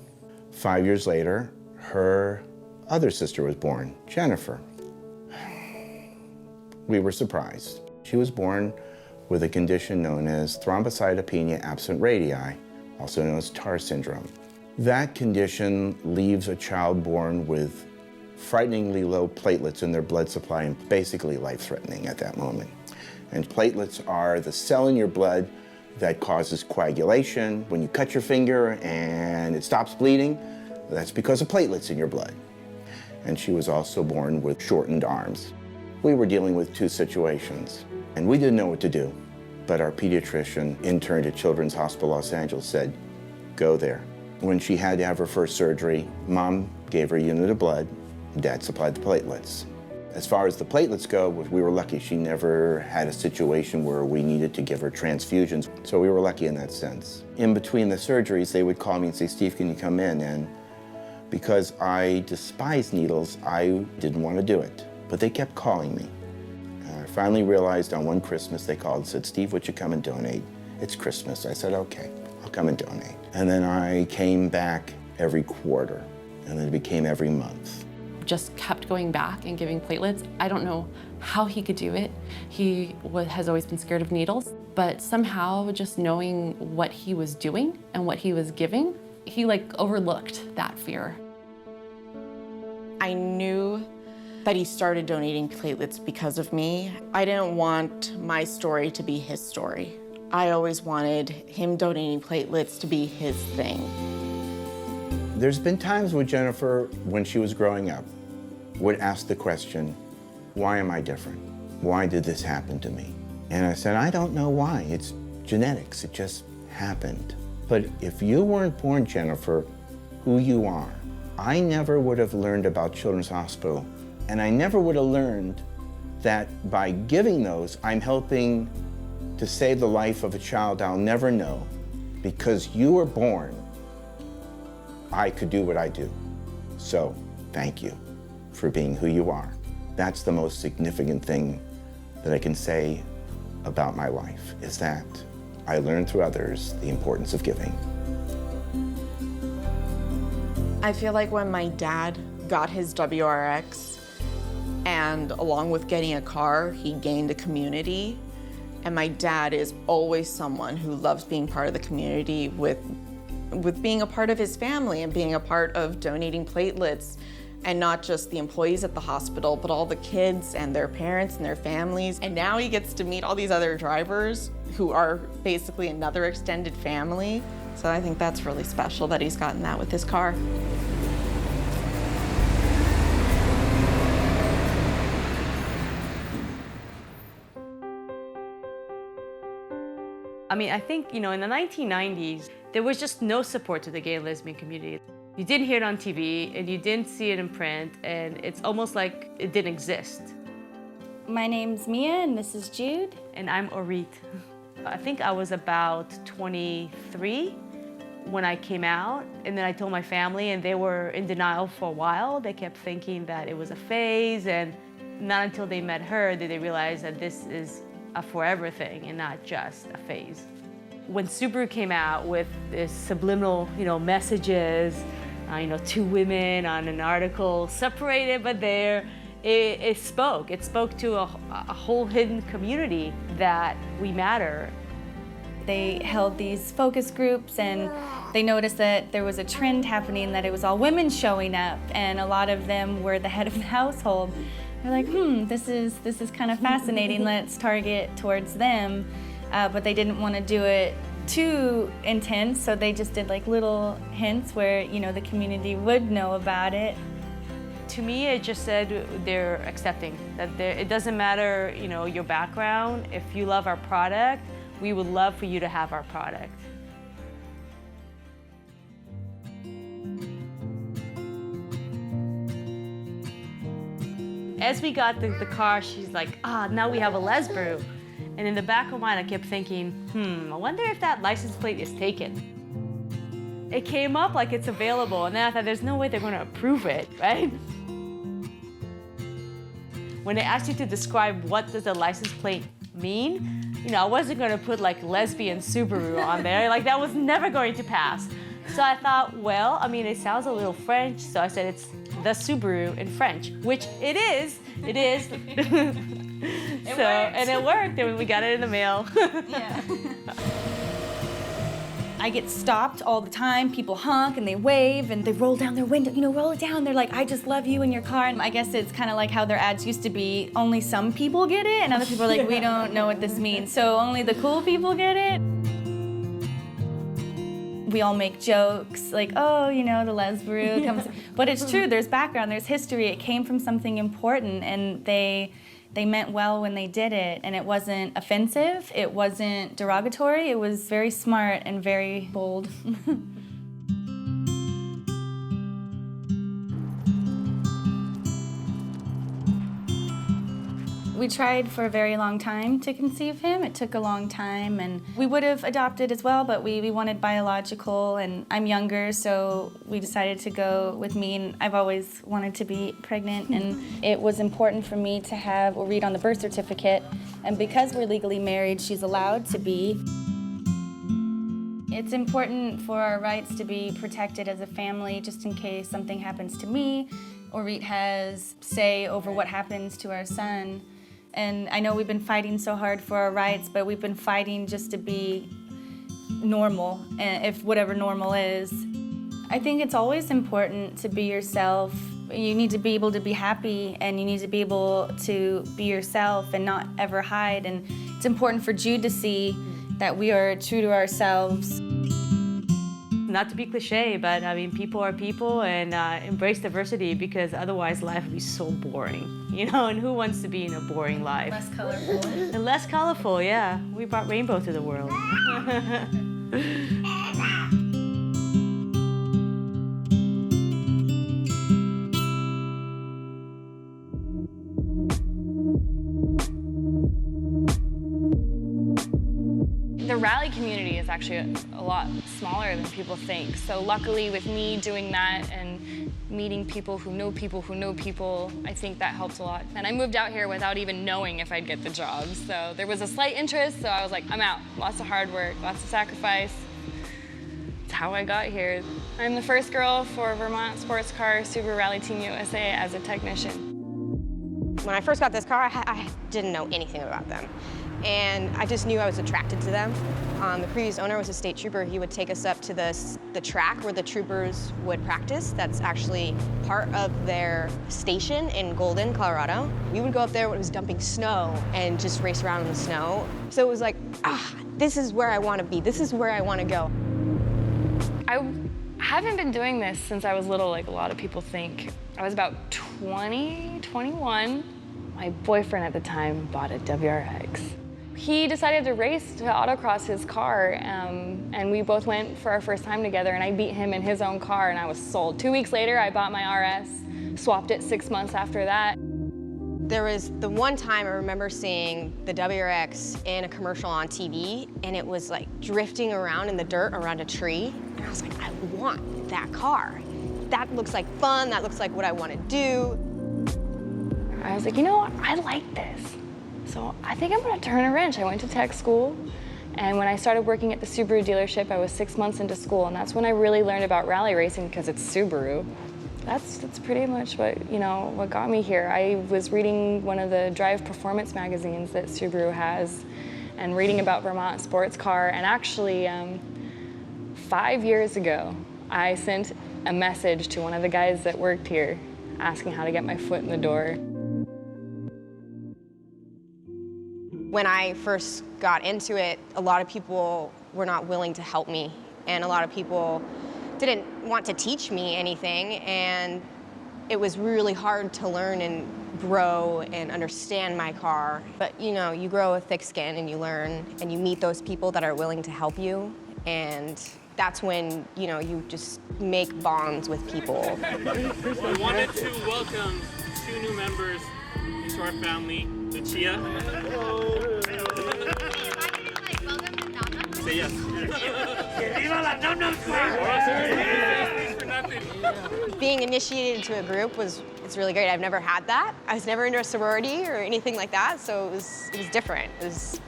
5 years later, her other sister was born, Jennifer. We were surprised. She was born with a condition known as thrombocytopenia absent radii, also known as TAR syndrome. That condition leaves a child born with frighteningly low platelets in their blood supply and basically life-threatening at that moment. And platelets are the cell in your blood that causes coagulation. When you cut your finger and it stops bleeding, that's because of platelets in your blood. And she was also born with shortened arms. We were dealing with two situations, and we didn't know what to do. But our pediatrician interned at Children's Hospital Los Angeles said, go there. When she had to have her first surgery, Mom gave her a unit of blood, Dad supplied the platelets. As far as the platelets go, we were lucky. She never had a situation where we needed to give her transfusions, so we were lucky in that sense. In between the surgeries, they would call me and say, Steve, can you come in? And because I despise needles, I didn't want to do it, but they kept calling me. I finally realized on one Christmas they called and said, Steve, would you come and donate? It's Christmas. I said, okay, I'll come and donate. And then I came back every quarter, and then it became every month. Just kept going back and giving platelets. I don't know how he could do it. He has always been scared of needles, but somehow just knowing what he was doing and what he was giving, he overlooked that fear. I knew that he started donating platelets because of me. I didn't want my story to be his story. I always wanted him donating platelets to be his thing. There's been times with Jennifer, when she was growing up, would ask the question, why am I different? Why did this happen to me? And I said, I don't know why. It's genetics. It just happened. But if you weren't born, Jennifer, who you are, I never would have learned about Children's Hospital, and I never would have learned that by giving those, I'm helping to save the life of a child I'll never know. Because you were born, I could do what I do. So, thank you for being who you are. That's the most significant thing that I can say about my life, is that I learned through others the importance of giving. I feel like when my dad got his WRX, and along with getting a car, he gained a community. And my dad is always someone who loves being part of the community with being a part of his family and being a part of donating platelets, and not just the employees at the hospital, but all the kids and their parents and their families. And now he gets to meet all these other drivers who are basically another extended family. So I think that's really special that he's gotten that with his car. I mean, I think, in the 1990s, there was just no support to the gay and lesbian community. You didn't hear it on TV, and you didn't see it in print, and it's almost like it didn't exist. My name's Mia, and this is Jude. And I'm Orit. I think I was about 23 when I came out, and then I told my family, and they were in denial for a while. They kept thinking that it was a phase, and not until they met her did they realize that this is a forever thing and not just a phase. When SUBARU came out with this subliminal, messages, two women on an article, separated but there, it spoke. It spoke to a whole hidden community that we matter. They held these focus groups, and they noticed that there was a trend happening, that it was all women showing up, and a lot of them were the head of the household. They're like, this is kind of fascinating, let's target towards them. But they didn't want to do it too intense, so they just did little hints where, the community would know about it. To me, it just said they're accepting, that it doesn't matter, your background. If you love our product, we would love for you to have our product. As we got the car, she's like, now we have a SUBARU. And in the back of mine, I kept thinking, I wonder if that license plate is taken. It came up like it's available, and then I thought, there's no way they're gonna approve it, right? When they asked you to describe what does a license plate mean, I wasn't gonna put lesbian SUBARU on there. That was never going to pass. So I thought, well, it sounds a little French, so I said it's the SUBARU in French, which it is. It is. And it worked, and we got it in the mail. Yeah. I get stopped all the time. People honk and they wave and they roll down their window, roll it down. They're like, I just love you in your car. And I guess it's kind of like how their ads used to be, only some people get it, and other people are like, we don't know what this means. So only the cool people get it. We all make jokes like, oh, the SUBARU comes. But it's true, there's background, there's history. It came from something important, and they meant well when they did it, and it wasn't offensive, it wasn't derogatory, it was very smart and very bold. We tried for a very long time to conceive him. It took a long time, and we would have adopted as well, but we wanted biological, and I'm younger, so we decided to go with me, and I've always wanted to be pregnant, and it was important for me to have or read on the birth certificate, and because we're legally married, she's allowed to be. It's important for our rights to be protected as a family, just in case something happens to me, or Reet has say over what happens to our son. And I know we've been fighting so hard for our rights, but we've been fighting just to be normal, if whatever normal is. I think it's always important to be yourself. You need to be able to be happy, and you need to be able to be yourself and not ever hide. And it's important for Jude to see that we are true to ourselves. Not to be cliche, but I mean, people are people, and embrace diversity, because otherwise life would be so boring, and who wants to be in a boring life? Less colorful. And less colorful, yeah. We brought rainbow to the world. The rally community is actually a lot smaller than people think. So luckily with me doing that and meeting people who know people who know people, I think that helped a lot. And I moved out here without even knowing if I'd get the job. So there was a slight interest, so I was like, I'm out. Lots of hard work, lots of sacrifice. It's how I got here. I'm the first girl for Vermont Sports Car Subaru Rally Team USA as a technician. When I first got this car, I didn't know anything about them. And I just knew I was attracted to them. The previous owner was a state trooper. He would take us up to the track where the troopers would practice. That's actually part of their station in Golden, Colorado. We would go up there when it was dumping snow and just race around in the snow. So it was like, this is where I want to be. This is where I want to go. I haven't been doing this since I was little, like a lot of people think. I was about 20, 21. My boyfriend at the time bought a WRX. He decided to race to autocross his car, and we both went for our first time together, and I beat him in his own car, and I was sold. 2 weeks later, I bought my RS, swapped it 6 months after that. There was the one time I remember seeing the WRX in a commercial on TV, and it was like drifting around in the dirt around a tree, and I was like, I want that car. That looks like fun, that looks like what I want to do. I was like, you know what, I like this. So I think I'm gonna turn a wrench. I went to tech school, and when I started working at the Subaru dealership, I was 6 months into school, and that's when I really learned about rally racing because it's Subaru. That's pretty much what got me here. I was reading one of the Drive Performance magazines that Subaru has, and reading about Vermont Sports Car, and actually 5 years ago, I sent a message to one of the guys that worked here asking how to get my foot in the door. When I first got into it, a lot of people were not willing to help me, and a lot of people didn't want to teach me anything, and it was really hard to learn and grow and understand my car. But you grow a thick skin and you learn, and you meet those people that are willing to help you, and that's when you just make bonds with people. We wanted to welcome 2 new members into our family, Lucia. Say yes. Being initiated into a group it's really great. I've never had that. I was never into a sorority or anything like that, so it was different. It was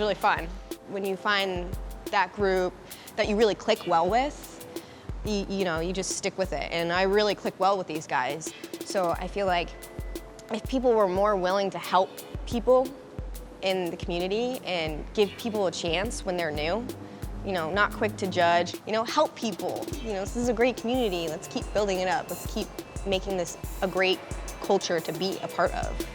really fun. When you find that group that you really click well with, you just stick with it. And I really click well with these guys. So I feel like if people were more willing to help people in the community and give people a chance when they're new, not quick to judge, help people. This is a great community. Let's keep building it up. Let's keep making this a great culture to be a part of.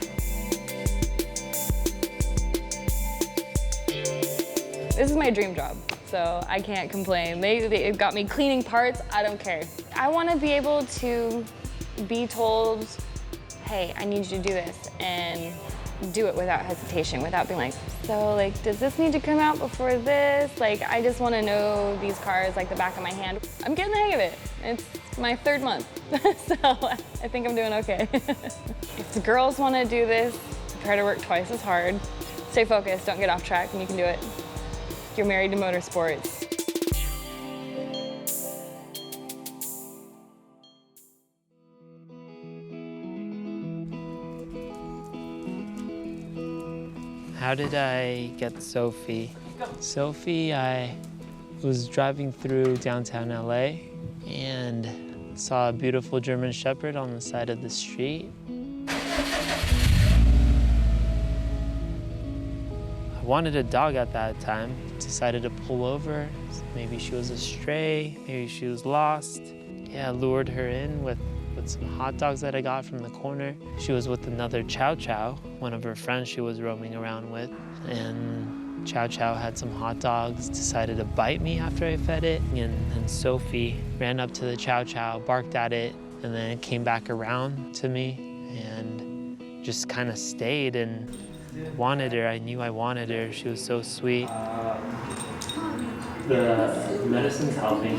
This is my dream job, so I can't complain. They've got me cleaning parts, I don't care. I want to be able to be told, hey, I need you to do this, and do it without hesitation, without being like, so does this need to come out before this? I just want to know these cars like the back of my hand. I'm getting the hang of it. It's my 3rd month, so I think I'm doing okay. If the girls want to do this, prepare to work twice as hard. Stay focused, don't get off track, and you can do it. You're married to motorsports. How did I get Sophie? Sophie, I was driving through downtown LA and saw a beautiful German Shepherd on the side of the street. I wanted a dog at that time. Decided to pull over. Maybe she was a stray, maybe she was lost. Yeah, I lured her in with some hot dogs that I got from the corner. She was with another Chow Chow, one of her friends she was roaming around with. And Chow Chow had some hot dogs, decided to bite me after I fed it. And Sophie ran up to the Chow Chow, barked at it, and then it came back around to me and just kind of stayed. And wanted her. I knew I wanted her. She was so sweet. The medicine's helping.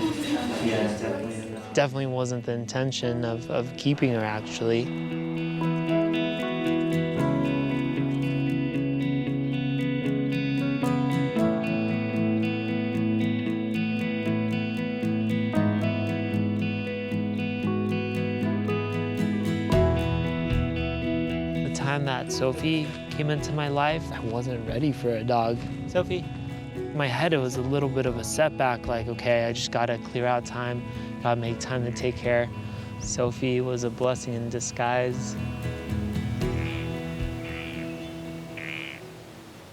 Yes, definitely. Definitely wasn't the intention of keeping her, actually. The time that Sophie came into my life, I wasn't ready for a dog. Sophie? In my head, it was a little bit of a setback, okay, I just gotta clear out time, gotta make time to take care. Sophie was a blessing in disguise.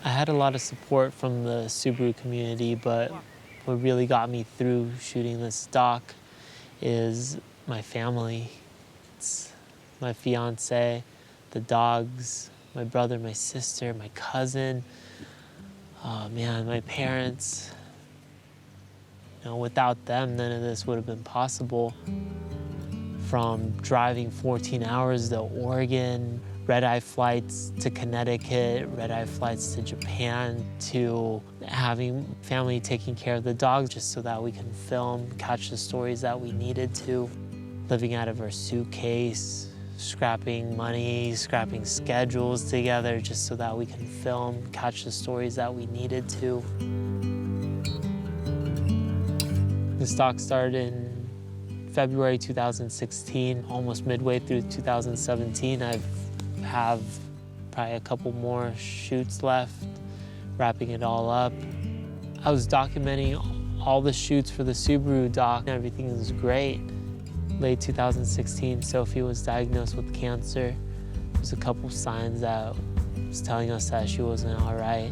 I had a lot of support from the Subaru community, but what really got me through shooting this doc is my family. It's my fiance, the dogs, my brother, my sister, my cousin, oh man, my parents. Without them, none of this would have been possible. From driving 14 hours to Oregon, red-eye flights to Connecticut, red-eye flights to Japan, to having family taking care of the dogs just so that we can film, catch the stories that we needed to, living out of our suitcase, scrapping money, scrapping schedules together just so that we can film, catch the stories that we needed to. This doc started in February 2016, almost midway through 2017. I have probably a couple more shoots left, wrapping it all up. I was documenting all the shoots for the Subaru doc. Everything was great. Late 2016, Sophie was diagnosed with cancer. There was a couple signs that was telling us that she wasn't all right.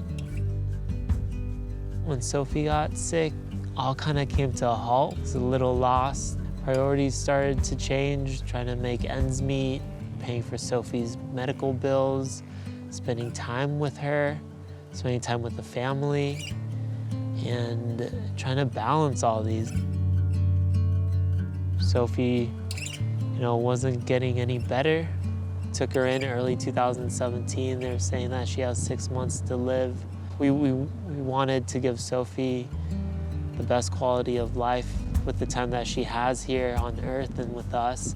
When Sophie got sick, all kind of came to a halt. I was a little lost. Priorities started to change, trying to make ends meet, paying for Sophie's medical bills, spending time with her, spending time with the family, and trying to balance all these. Sophie, wasn't getting any better. Took her in early 2017. They were saying that she has 6 months to live. We wanted to give Sophie the best quality of life with the time that she has here on Earth and with us.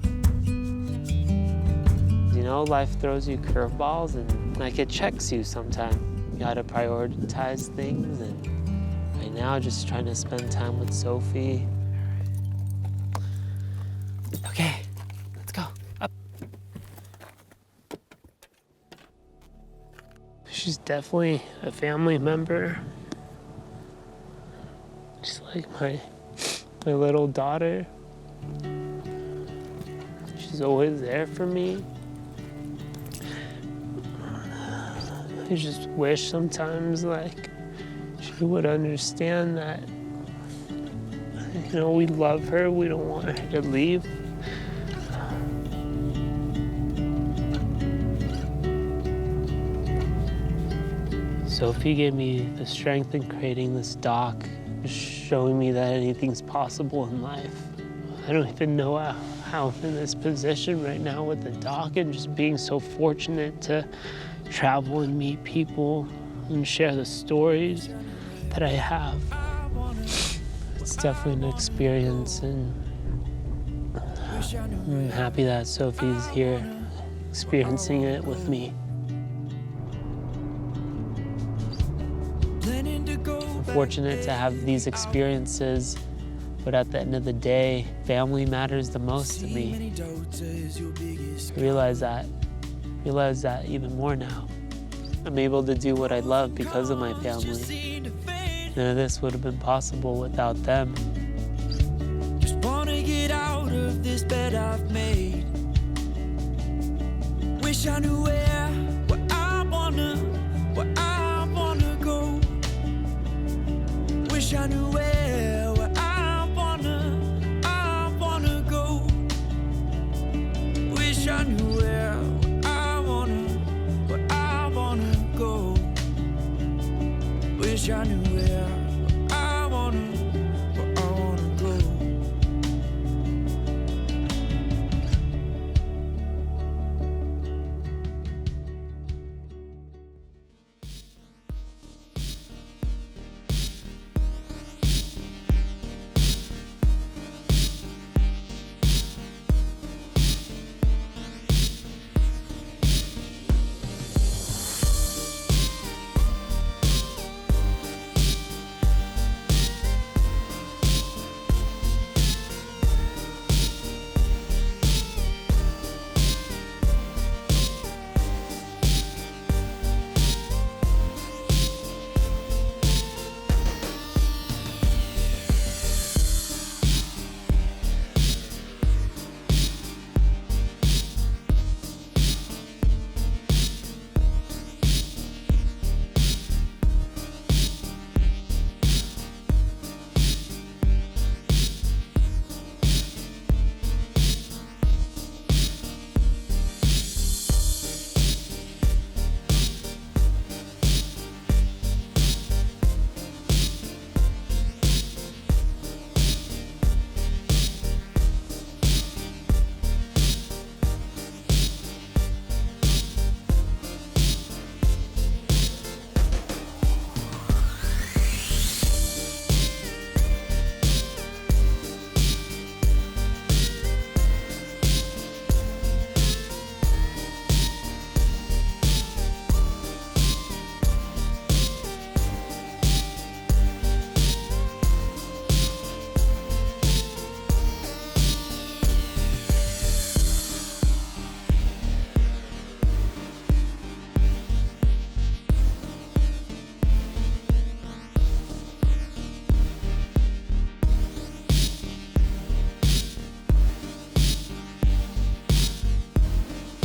Life throws you curveballs and it checks you sometimes. You gotta prioritize things, and right now just trying to spend time with Sophie. Okay, let's go, up. She's definitely a family member. She's like my little daughter. She's always there for me. I just wish sometimes she would understand that You know, we love her. We don't want her to leave. Sophie gave me the strength in creating this doc, showing me that anything's possible in life. I don't even know how I'm in this position right now with the doc, and just being so fortunate to travel and meet people and share the stories that I have. It's definitely an experience, and I'm happy that Sophie's here experiencing it with me. I'm fortunate to have these experiences, but at the end of the day, family matters the most to me. I realize that even more now. I'm able to do what I love because of my family. None of this would have been possible without them. Just wanna get out of this bed I've made. Wish I knew where I wanna go. Wish I knew where I wanna go. Wish I knew where I wanna go. Wish I knew